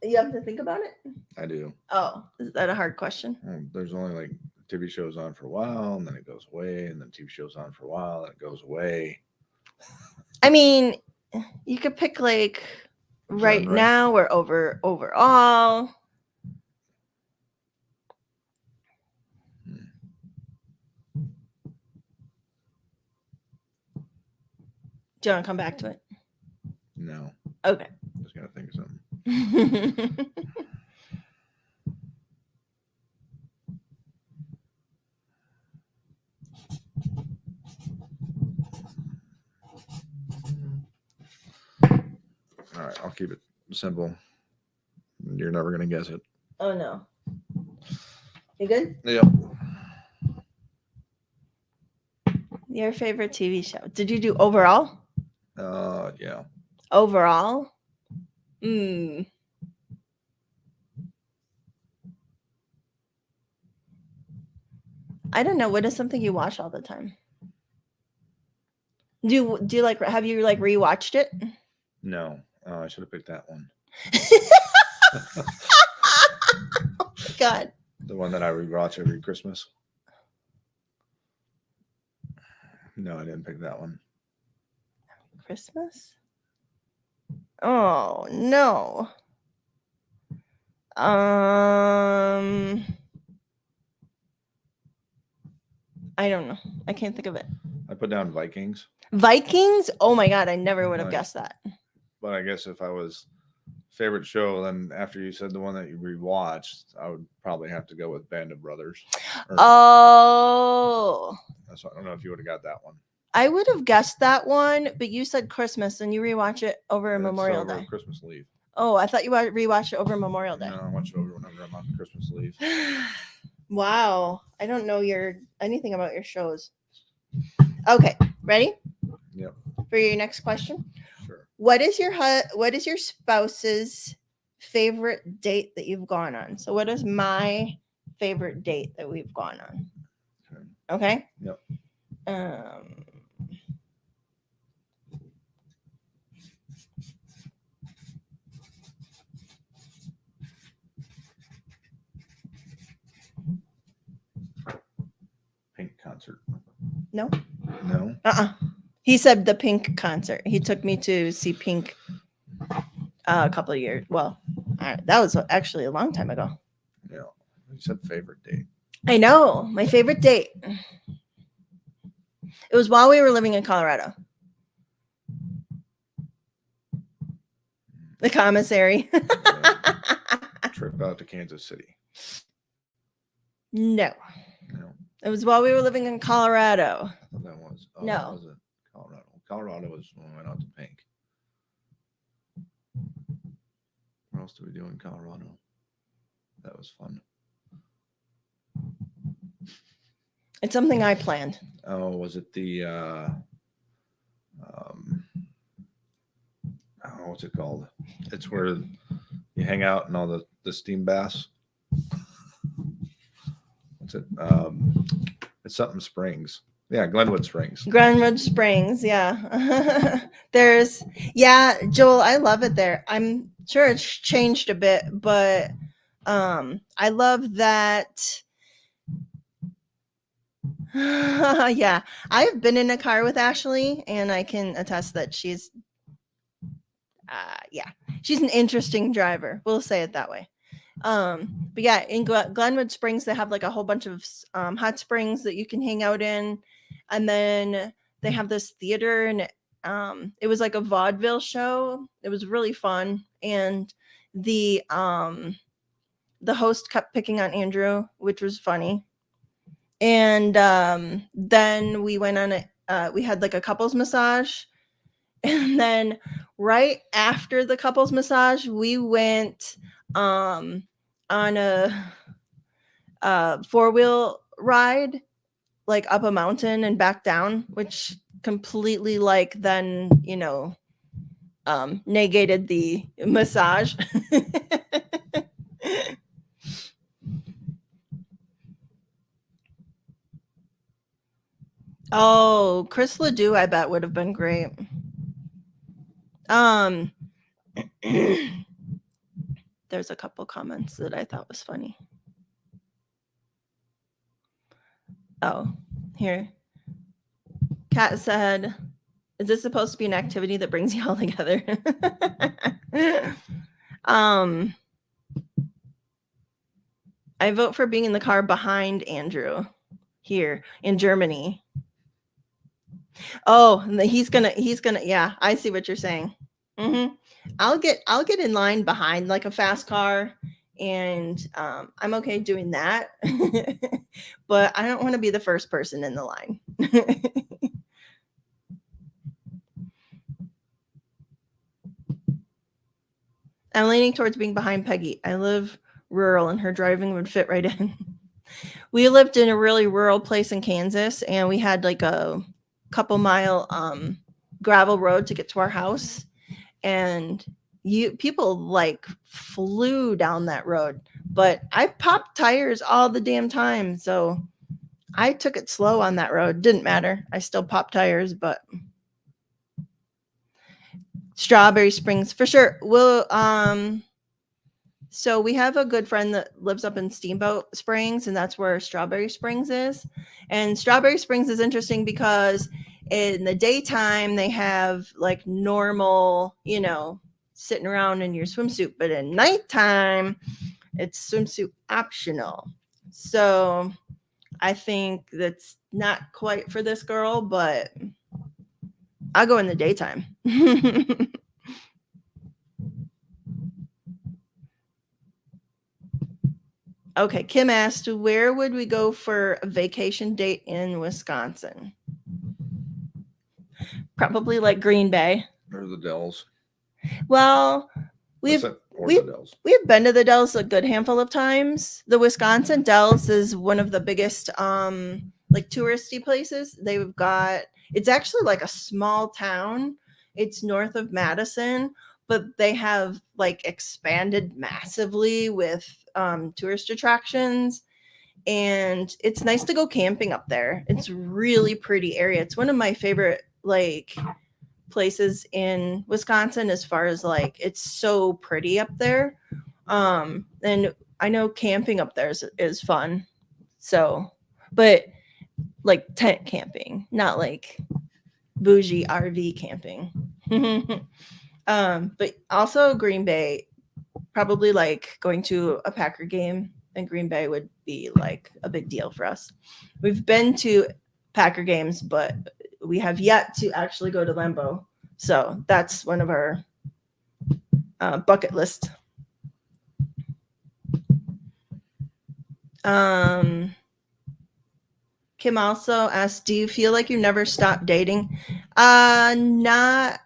S1: You have to think about it?
S2: I do.
S1: Oh, is that a hard question?
S2: There's only like TV shows on for a while, and then it goes away, and then TV shows on for a while, and it goes away.
S1: I mean, you could pick like right
S2: Genre.
S1: now or overall. Do you want to come back to it?
S2: No.
S1: Okay.
S2: Just gotta think of something. All right, I'll keep it simple. You're never gonna guess it.
S1: Oh no. You good?
S2: Yep.
S1: Your favorite TV show? Did you do overall?
S2: Yeah.
S1: Overall? I don't know. What is something you watch all the time? Do you like? Have you like rewatched it?
S2: No. I should have picked that one.
S1: Oh my God.
S2: The one that I rewatch every Christmas. No, I didn't pick that one.
S1: Christmas? Oh no. I don't know. I can't think of it.
S2: I put down Vikings.
S1: Vikings? Oh my God, I never would have
S2: Nice.
S1: guessed that.
S2: But I guess if I was favorite show, then after you said the one that you rewatched, I would probably have to go with Band of Brothers.
S1: Oh.
S2: So I don't know if you would have got that one.
S1: I would have guessed that one, but you said Christmas and you rewatch it over
S2: It's
S1: Memorial
S2: over
S1: Day.
S2: Christmas leave.
S1: Oh, I thought you rewatched it over Memorial Day.
S2: No, I watch it over whenever I'm on Christmas leave.
S1: Wow. I don't know anything about your shows. Okay, ready?
S2: Yep.
S1: For your next question.
S2: Sure.
S1: What is your spouse's favorite date that you've gone on? So what is my favorite date that we've gone on? Okay?
S2: Yep. Pink concert.
S1: No.
S2: No.
S1: He said the Pink concert. He took me to see Pink a couple of years. Well, that was actually a long time ago.
S2: Yeah. You said favorite date.
S1: I know. My favorite date. It was while we were living in Colorado. The commissary.
S2: Trip out to Kansas City.
S1: No.
S2: No.
S1: It was while we were living in Colorado.
S2: I thought that was. Oh,
S1: No.
S2: That was it. Colorado. Colorado was when we went out to Pink. What else did we do in Colorado? That was fun.
S1: It's something I planned.
S2: Oh, was it the what's it called? It's where you hang out and all the steam baths. What's it? It's something Springs. Yeah, Glenwood Springs.
S1: Glenwood Springs, yeah. Joel, I love it there. I'm sure it's changed a bit, but I love that. Yeah, I've been in a car with Ashley, and I can attest that she's an interesting driver. We'll say it that way. But yeah, in Glenwood Springs, they have like a whole bunch of hot springs that you can hang out in, and then they have this theater, and it was like a vaudeville show. It was really fun, and the host kept picking on Andrew, which was funny. And then we went on we had like a couples massage, and then right after the couples massage, we went on a four-wheel ride, like up a mountain and back down, which completely like then, negated the massage. Oh, Chris Ledoux, I bet would have been great. Um, there's a couple comments that I thought was funny. Oh, here. Kat said, "Is this supposed to be an activity that brings you all together?" I vote for being in the car behind Andrew here in Germany. Oh, he's gonna. Yeah, I see what you're saying. I'll get in line behind like a fast car, and I'm okay doing that. But I don't want to be the first person in the line. I'm leaning towards being behind Peggy. I live rural, and her driving would fit right in. We lived in a really rural place in Kansas, and we had like a couple mile gravel road to get to our house, and people like flew down that road, but I popped tires all the damn time, so I took it slow on that road. Didn't matter, I still popped tires. But Strawberry Springs for sure. So we have a good friend that lives up in Steamboat Springs, and that's where Strawberry Springs is. And Strawberry Springs is interesting because in the daytime they have like normal, sitting around in your swimsuit, but at nighttime it's swimsuit optional. So I think that's not quite for this girl, but I'll go in the daytime. Okay, Kim asked, where would we go for a vacation date in Wisconsin? Probably like Green Bay.
S2: Or the Dells.
S1: Well, we've
S2: The Dells.
S1: We've been to the Dells a good handful of times. The Wisconsin Dells is one of the biggest like touristy places. It's actually like a small town. It's north of Madison, but they have like expanded massively with tourist attractions, and it's nice to go camping up there. It's really pretty area. It's one of my favorite like places in Wisconsin as far as like it's so pretty up there. And I know camping up there is fun. So, but like tent camping, not like bougie RV camping. But also Green Bay, probably like going to a Packer game in Green Bay would be like a big deal for us. We've been to Packer games, but we have yet to actually go to Lambeau. So that's one of our bucket list. Kim also asked, do you feel like you never stopped dating? Not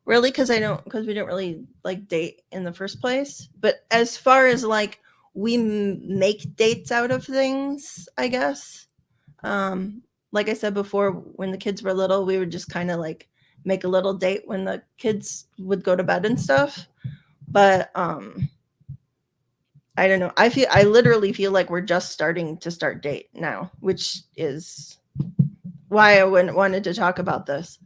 S1: really, because we didn't really like date in the first place. But as far as like we make dates out of things, I guess. Like I said before, when the kids were little, we would just kind of like make a little date when the kids would go to bed and stuff. But I don't know. I literally feel like we're just starting to start date now, which is why I wanted to talk about this.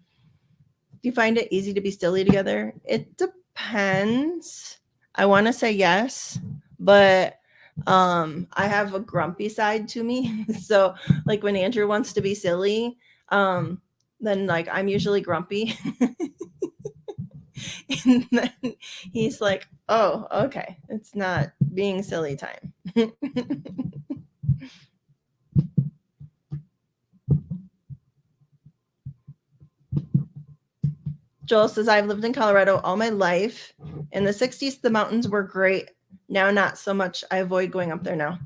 S1: Do you find it easy to be silly together? It depends. I want to say yes, but I have a grumpy side to me. So like when Andrew wants to be silly, then like I'm usually grumpy. And then he's like, oh, okay, it's not being silly time. Joel says, I've lived in Colorado all my life. In the 60s, the mountains were great. Now, not so much. I avoid going up there now.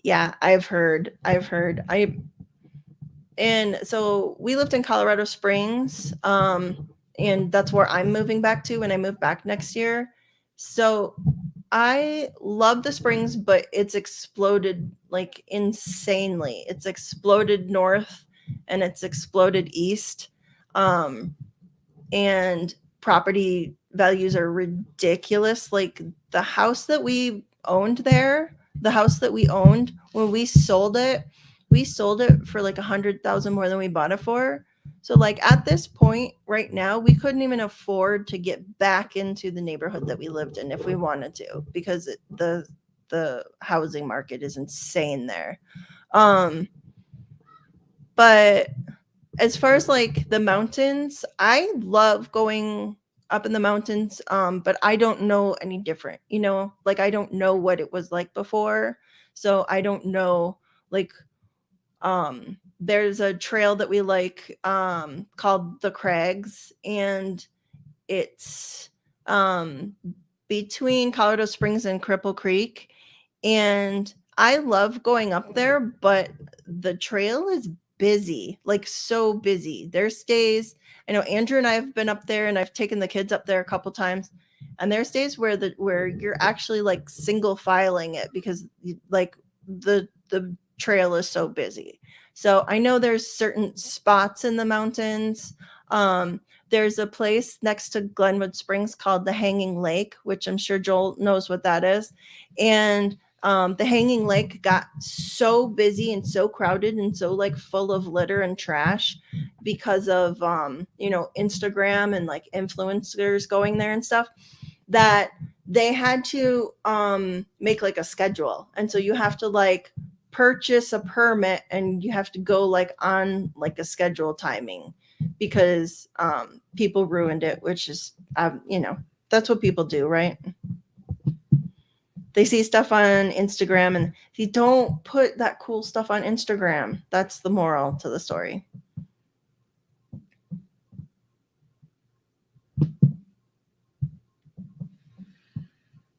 S1: Yeah, I've heard. And so we lived in Colorado Springs. and that's where I'm moving back to when I move back next year. So I love the Springs, but it's exploded like insanely. It's exploded north and it's exploded east. And property values are ridiculous. Like the house that we owned there, the house that we owned when we sold it for like 100,000 more than we bought it for. So like at this point right now, we couldn't even afford to get back into the neighborhood that we lived in if we wanted to, because the housing market is insane there. But as far as like the mountains, I love going up in the mountains, but I don't know any different, like I don't know what it was like before. So I don't know, like, there's a trail that we like, called the Crags, and it's between Colorado Springs and Cripple Creek. And I love going up there, but the trail is busy, like so busy. There's days, I know Andrew and I have been up there, and I've taken the kids up there a couple times, and there's days where you're actually like single filing it because like the trail is so busy. So I know there's certain spots in the mountains. There's a place next to Glenwood Springs called the Hanging Lake, which I'm sure Joel knows what that is. And the Hanging Lake got so busy and so crowded and so like full of litter and trash because of Instagram and like influencers going there and stuff, that they had to make like a schedule. And so you have to like purchase a permit and you have to go like on like a schedule timing, because people ruined it, which is that's what people do, right? They see stuff on Instagram, and if you don't put that cool stuff on Instagram, that's the moral to the story.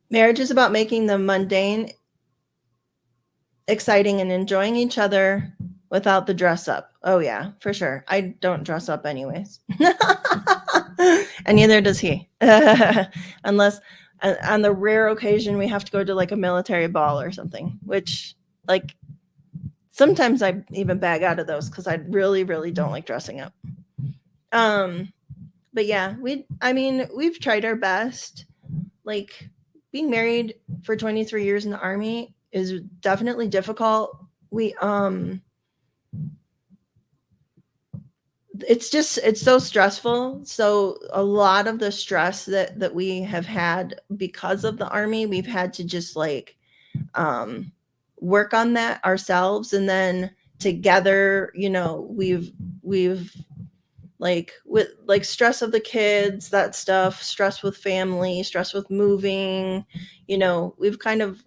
S1: Marriage is about making the mundane exciting and enjoying each other without the dress up. Oh yeah, for sure. I don't dress up anyways. And neither does he. Unless on the rare occasion we have to go to like a military ball or something, which like sometimes I even bag out of those because I really, really don't like dressing up. But yeah, we've tried our best. Like being married for 23 years in the Army is definitely difficult. It's so stressful. So a lot of the stress that we have had because of the Army, we've had to just like work on that ourselves. And then together, we've like with like stress of the kids, that stuff, stress with family, stress with moving, we've kind of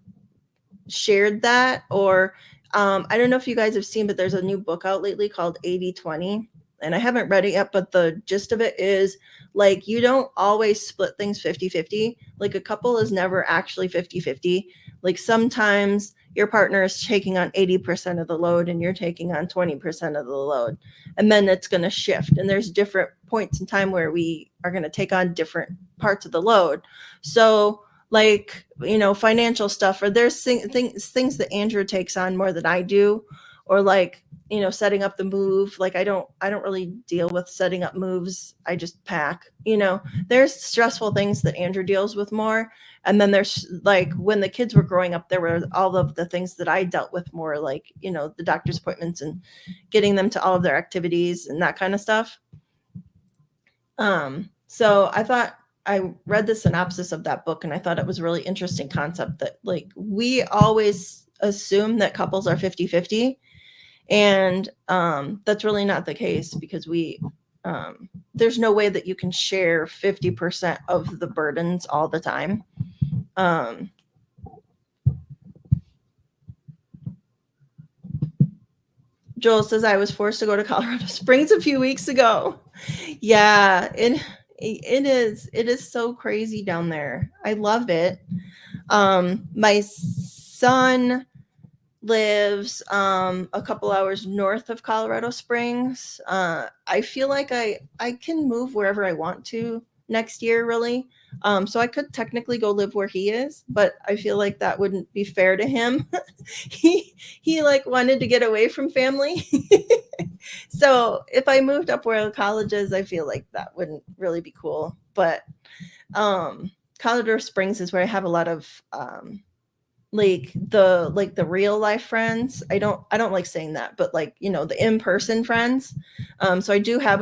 S1: shared that. Or I don't know if you guys have seen, but there's a new book out lately called 80/20, and I haven't read it yet, but the gist of it is like you don't always split things 50-50. Like a couple is never actually 50-50. Like sometimes your partner is taking on 80% of the load and you're taking on 20% of the load, and then it's going to shift, and there's different points in time where we are going to take on different parts of the load. So like financial stuff, or there's things that Andrew takes on more than I do, or like setting up the move. Like I don't really deal with setting up moves. I just pack. There's stressful things that Andrew deals with more, and then there's like when the kids were growing up, there were all of the things that I dealt with more, like the doctor's appointments and getting them to all of their activities and that kind of stuff. So I read the synopsis of that book, and I thought it was a really interesting concept that like we always assume that couples are 50-50, and that's really not the case, because there's no way that you can share 50% of the burdens all the time. Joel says, I was forced to go to Colorado Springs a few weeks ago. Yeah, it is so crazy down there. I love it. My son lives a couple hours north of Colorado Springs. I feel like I can move wherever I want to next year, really. So I could technically go live where he is, but I feel like that wouldn't be fair to him. He like wanted to get away from family. So if I moved up where the college is, I feel like that wouldn't really be cool. But Colorado Springs is where I have a lot of like the real life friends. I don't like saying that, but like, the in-person friends. So I do have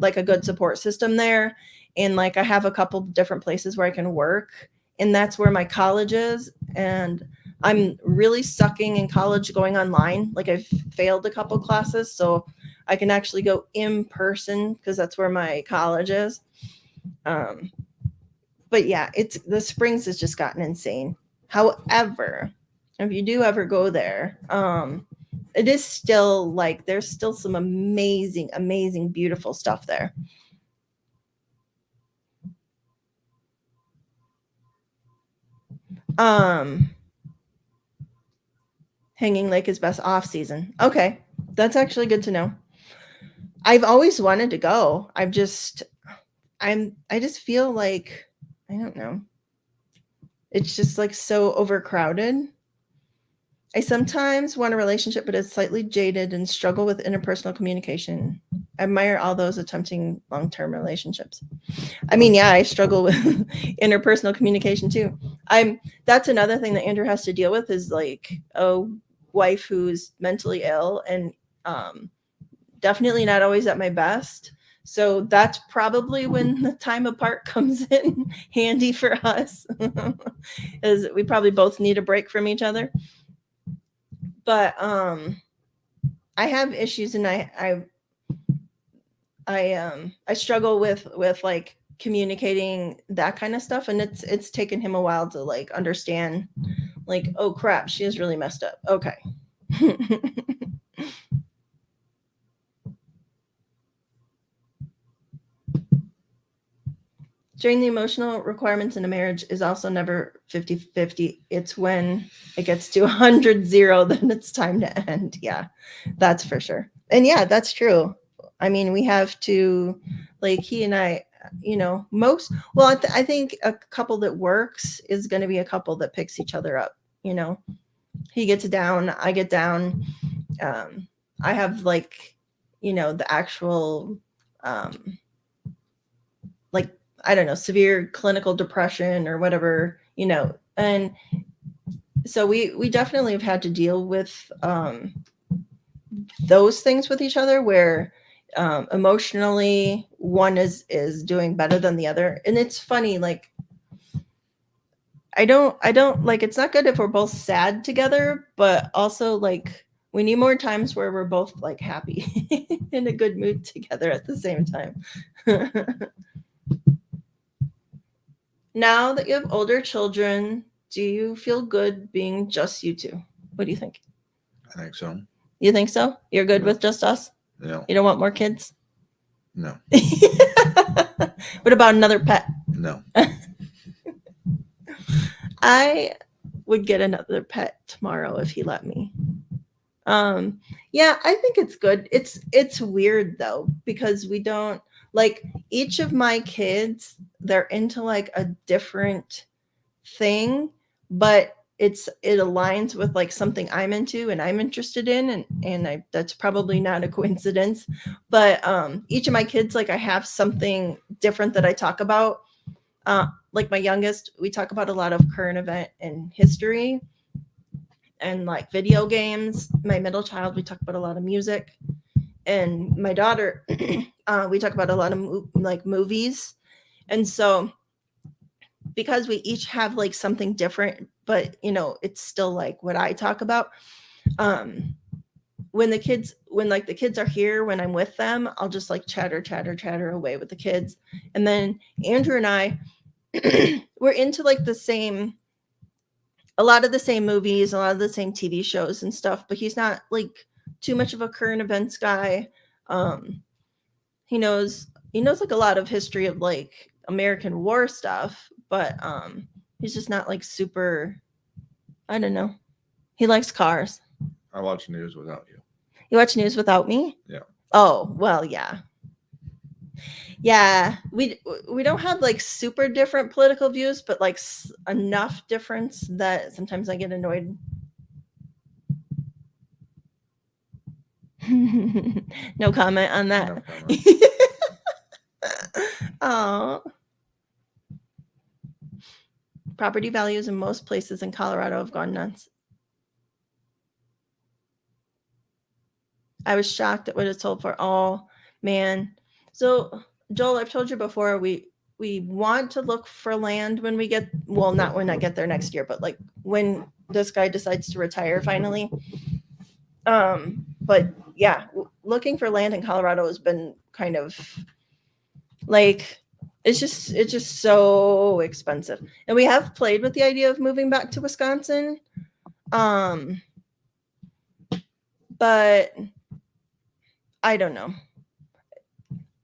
S1: like a good support system there, and like I have a couple different places where I can work, and that's where my college is. And I'm really sucking in college going online. Like I've failed a couple classes, so I can actually go in person because that's where my college is. um but yeah, it's the Springs has just gotten insane. However, if you do ever go there, it is still like there's still some amazing, amazing, beautiful stuff there. Um, Hanging Lake is best off season. Okay, that's actually good to know. I've always wanted to go. I just feel like I don't know. It's just like so overcrowded. I sometimes want a relationship, but it's slightly jaded and struggle with interpersonal communication. I admire all those attempting long term relationships. I mean, yeah, I struggle with interpersonal communication too. That's another thing that Andrew has to deal with is like a wife who's mentally ill and um, definitely not always at my best. So that's probably when the time apart comes in handy for us, is we probably both need a break from each other. But I have issues, and I struggle with like communicating that kind of stuff, and it's taken him a while to like understand, like, oh crap, she is really messed up. Okay. During the emotional requirements in a marriage is also never 50-50. It's when it gets to 100-0, then it's time to end. Yeah, that's for sure. And yeah, that's true. I mean, we have to, like, he and I, I think a couple that works is going to be a couple that picks each other up. You know, he gets down, I get down. Um, I have like, the actual, um, like, I don't know, severe clinical depression or whatever, and so we definitely have had to deal with those things with each other where emotionally one is doing better than the other. And it's funny, like I don't like, it's not good if we're both sad together, but also like we need more times where we're both like happy in a good mood together at the same time. Now that you have older children, do you feel good being just you two? What do you think?
S2: I think so.
S1: You think so? You're good
S2: Yeah.
S1: with just us?
S2: No,
S1: You don't want more kids?
S2: no,
S1: What about another pet?
S2: no.
S1: I would get another pet tomorrow if he let me. Yeah, I think it's good. It's weird though, because we don't like, each of my kids, they're into like a different thing, but it aligns with like something I'm into and I'm interested in, and that's probably not a coincidence. But each of my kids, like I have something different that I talk about. Like my youngest, we talk about a lot of current event and history and like video games. My middle child, we talk about a lot of music, and my daughter, we talk about a lot of like movies. And so because we each have like something different, but it's still like what I talk about. um when like the kids are here, when I'm with them, I'll just like chatter away with the kids. And then Andrew and I, we're into like a lot of the same movies, a lot of the same TV shows and stuff, but he's not like too much of a current events guy. um he knows like a lot of history of like American war stuff, but he's just not like super, I don't know. He likes cars.
S2: I watch news without you.
S1: You watch news without me?
S2: Yeah.
S1: Oh, well, yeah. Yeah, we don't have like super different political views, but like enough difference that sometimes I get annoyed. No comment on that.
S2: No comment.
S1: Oh. Property values in most places in Colorado have gone nuts. I was shocked at what it sold for. Oh, man. So, Joel, I've told you before, we want to look for land when we get, well, not when I get there next year, but like when this guy decides to retire finally. But yeah, looking for land in Colorado has been kind of like, it's just so expensive. And we have played with the idea of moving back to Wisconsin. But I don't know.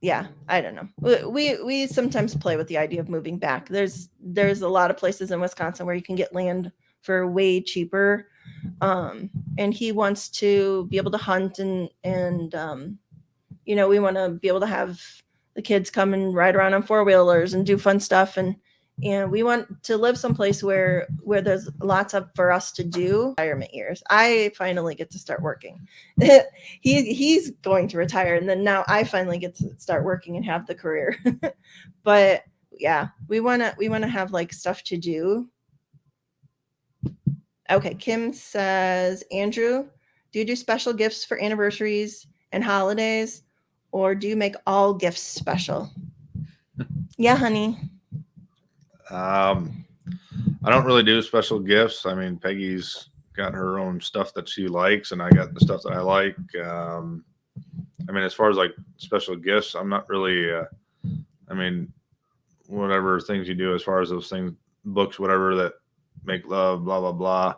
S1: Yeah, I don't know. We sometimes play with the idea of moving back. There's a lot of places in Wisconsin where you can get land for way cheaper. And he wants to be able to hunt and you know, we want to be able to have the kids come and ride around on four-wheelers and do fun stuff, and we want to live someplace where there's lots of for us to do. Retirement years, I finally get to start working. He's going to retire, and then now I finally get to start working and have the career. But yeah, we want to have like stuff to do. Okay, Kim says, Andrew, do you do special gifts for anniversaries and holidays, or do you make all gifts special? Yeah, honey.
S2: I don't really do special gifts. I mean, Peggy's got her own stuff that she likes, and I got the stuff that I like. I mean, as far as like special gifts, I'm not really. I mean, whatever things you do, as far as those things, books, whatever that make love, blah blah blah,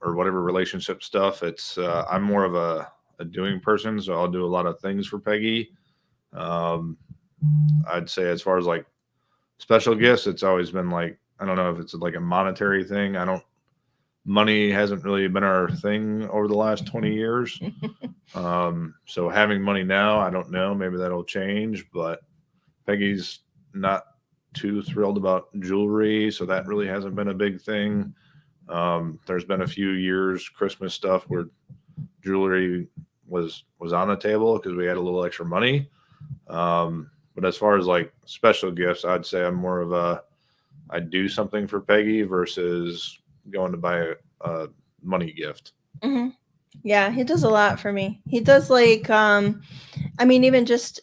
S2: or whatever relationship stuff. It's I'm more of a doing person, so I'll do a lot of things for Peggy. I'd say as far as like special gifts, it's always been like, I don't know if it's like a monetary thing. Money hasn't really been our thing over the last 20 years. So having money now, I don't know, maybe that'll change, but Peggy's not too thrilled about jewelry, so that really hasn't been a big thing. There's been a few years Christmas stuff where jewelry was on the table because we had a little extra money. But as far as like special gifts, I'd say I'm more of I do something for Peggy versus going to buy a money gift.
S1: Mm-hmm. Yeah, he does a lot for me. He does like, I mean, even just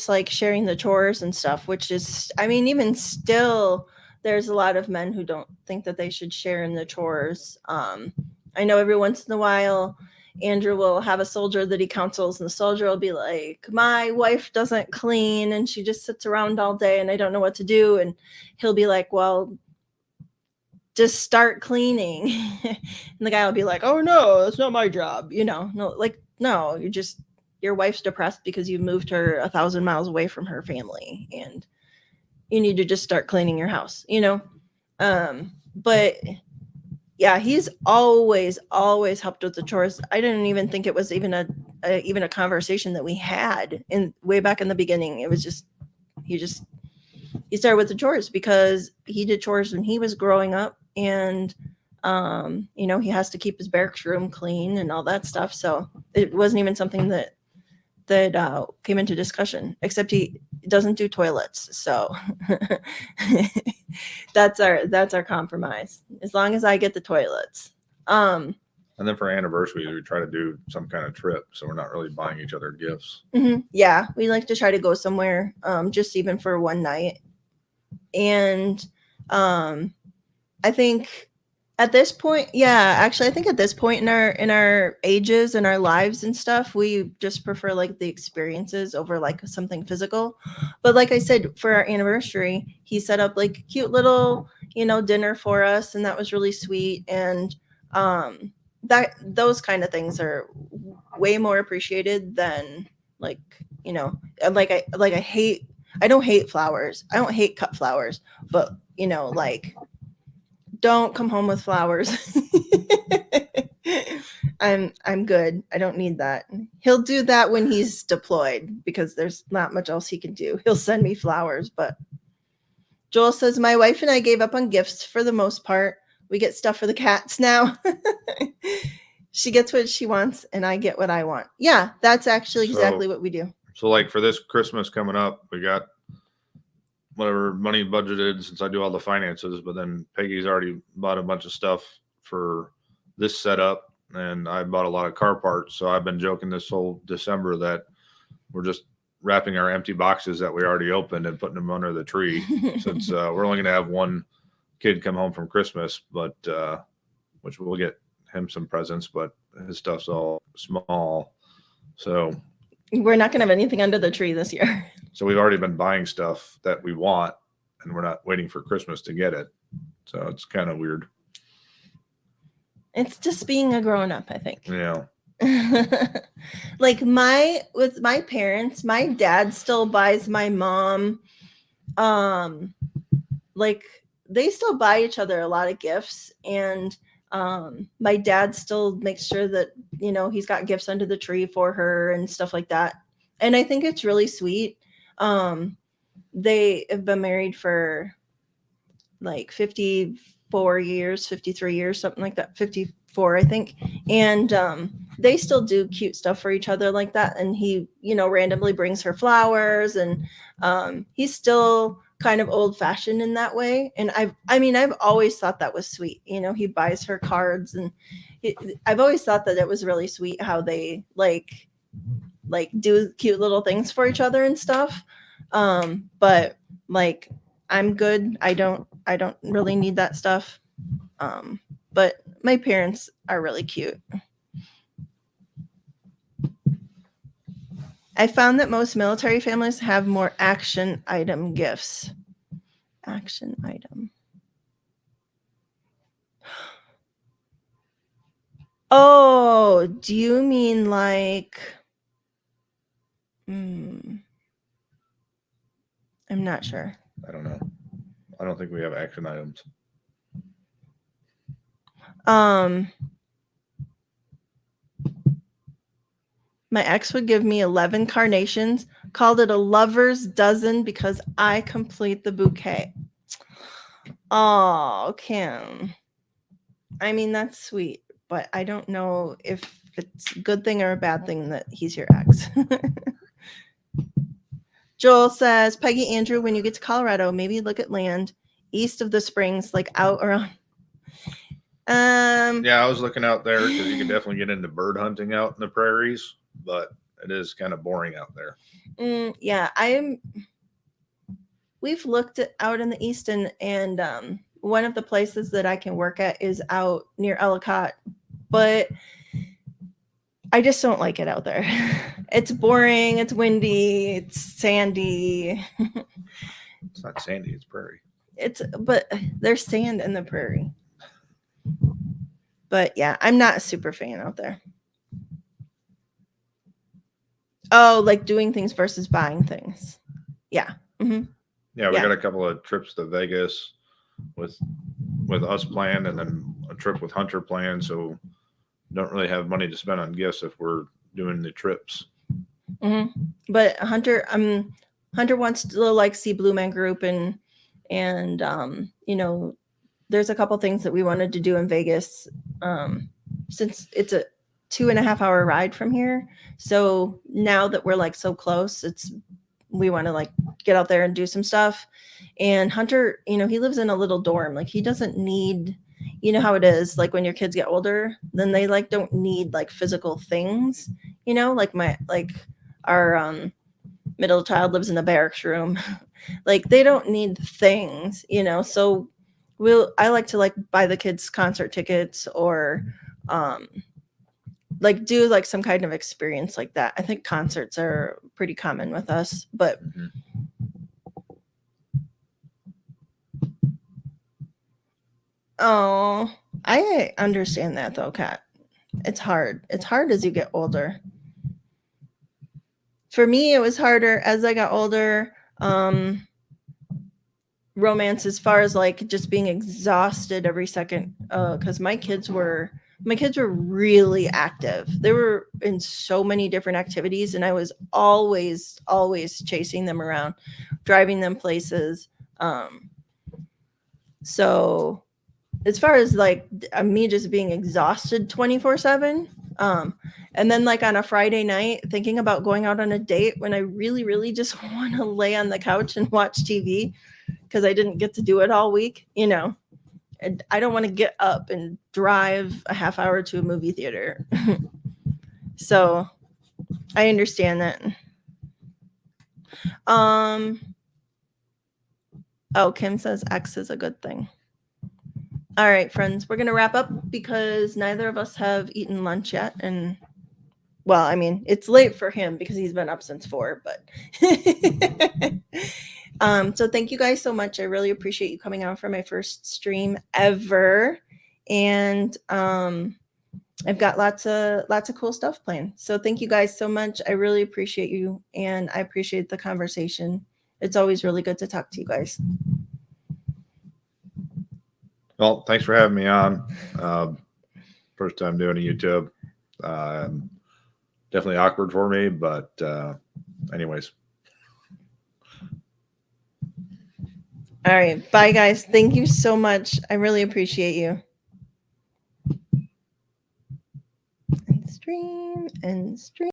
S1: like sharing the chores and stuff, which is, I mean, even still, there's a lot of men who don't think that they should share in the chores. I know every once in a while, Andrew will have a soldier that he counsels, and the soldier will be like, my wife doesn't clean and she just sits around all day and I don't know what to do. And he'll be like, well, just start cleaning. And the guy will be like, oh no, that's not my job. You know, no, your wife's depressed because you moved her 1,000 miles away from her family and you need to just start cleaning your house, you know? But yeah, he's always helped with the chores. I didn't even think it was even a conversation that we had in way back in the beginning. It was just he started with the chores because he did chores when he was growing up, and you know, he has to keep his barracks room clean and all that stuff. So it wasn't even something that came into discussion, except he doesn't do toilets. So that's our compromise. As long as I get the toilets.
S2: And then for anniversaries, we try to do some kind of trip, so we're not really buying each other gifts.
S1: Mm-hmm. Yeah, we like to try to go somewhere, just even for one night. And I think at this point, I think at this point in our ages and our lives and stuff, we just prefer like the experiences over like something physical. But like I said, for our anniversary, he set up like cute little, you know, dinner for us, and that was really sweet. And that those kind of things are way more appreciated than like, you know, I don't hate flowers. I don't hate cut flowers, but you know, like, don't come home with flowers. I'm good. I don't need that. He'll do that when he's deployed because there's not much else he can do. He'll send me flowers, but Joel says my wife and I gave up on gifts for the most part. We get stuff for the cats now. She gets what she wants and I get what I want. Yeah, that's actually exactly what we do.
S2: So like for this Christmas coming up, we got whatever money budgeted since I do all the finances, but then Peggy's already bought a bunch of stuff for this setup and I bought a lot of car parts. So I've been joking this whole December that we're just wrapping our empty boxes that we already opened and putting them under the tree since we're only going to have one kid come home from Christmas, but which we'll get him some presents, but his stuff's all small. So
S1: we're not going to have anything under the tree this year.
S2: So we've already been buying stuff that we want and we're not waiting for Christmas to get it. So it's kind of weird.
S1: It's just being a grown up, I think.
S2: Yeah.
S1: Like with my parents, my dad still buys my mom like they still buy each other a lot of gifts, and my dad still makes sure that, you know, he's got gifts under the tree for her and stuff like that. And I think it's really sweet. They have been married for like 54 years, 53 years, something like that, 54, I think. And they still do cute stuff for each other like that. And he, you know, randomly brings her flowers, and he's still kind of old fashioned in that way. And I've always thought that was sweet. You know, he buys her cards, and I've always thought that it was really sweet how they like do cute little things for each other and stuff. But like, I'm good. I don't really need that stuff. But my parents are really cute. I found that most military families have more action item gifts. Action item. Oh, do you mean like... I'm not sure.
S2: I don't know. I don't think we have action items.
S1: My ex would give me 11 carnations, called it a lover's dozen because I complete the bouquet. Oh, Kim. I mean, that's sweet, but I don't know if it's a good thing or a bad thing that he's your ex. Joel says, Peggy, Andrew, when you get to Colorado, maybe look at land east of the springs, like out around.
S2: Yeah, I was looking out there because you can definitely get into bird hunting out in the prairies, but it is kind of boring out there.
S1: Yeah, we've looked out in the east, and one of the places that I can work at is out near Ellicott, but I just don't like it out there. It's boring. It's windy. It's sandy.
S2: It's not sandy. It's prairie.
S1: But there's sand in the prairie. But yeah, I'm not a super fan out there. Oh, like doing things versus buying things. Yeah. Mm-hmm.
S2: Yeah, we got a couple of trips to Vegas with us planned, and then a trip with Hunter planned. So don't really have money to spend on gifts if we're doing the trips.
S1: Mm-hmm. But Hunter wants to like see Blue Man Group, and you know, there's a couple things that we wanted to do in Vegas, since it's a 2.5 hour ride from here. So now that we're like so close, we want to like get out there and do some stuff. And Hunter, you know, he lives in a little dorm. Like, he doesn't need, you know how it is, like when your kids get older, then they like don't need like physical things, you know, like our middle child lives in a barracks room. Like, they don't need things, you know. So I like to like buy the kids concert tickets, or like do like some kind of experience like that. I think concerts are pretty common with us, but oh, I understand that though, Kat. It's hard. It's hard as you get older. For me, it was harder as I got older. Romance, as far as like just being exhausted every second, because my kids were My kids were really active. They were in so many different activities, and I was always chasing them around, driving them places. So as far as like me just being exhausted 24/7, and then like on a Friday night thinking about going out on a date when I really just want to lay on the couch and watch TV because I didn't get to do it all week, and I don't want to get up and drive a half hour to a movie theater. So I understand that. Oh, Kim says X is a good thing. All right, friends, we're going to wrap up because neither of us have eaten lunch yet. And well, I mean, it's late for him because he's been up since 4, but so thank you guys so much. I really appreciate you coming on for my first stream ever. And I've got lots of cool stuff planned. So thank you guys so much. I really appreciate you, and I appreciate the conversation. It's always really good to talk to you guys.
S2: Well, thanks for having me on. First time doing a YouTube. Definitely awkward for me, but anyways.
S1: All right. Bye, guys. Thank you so much. I really appreciate you. And stream.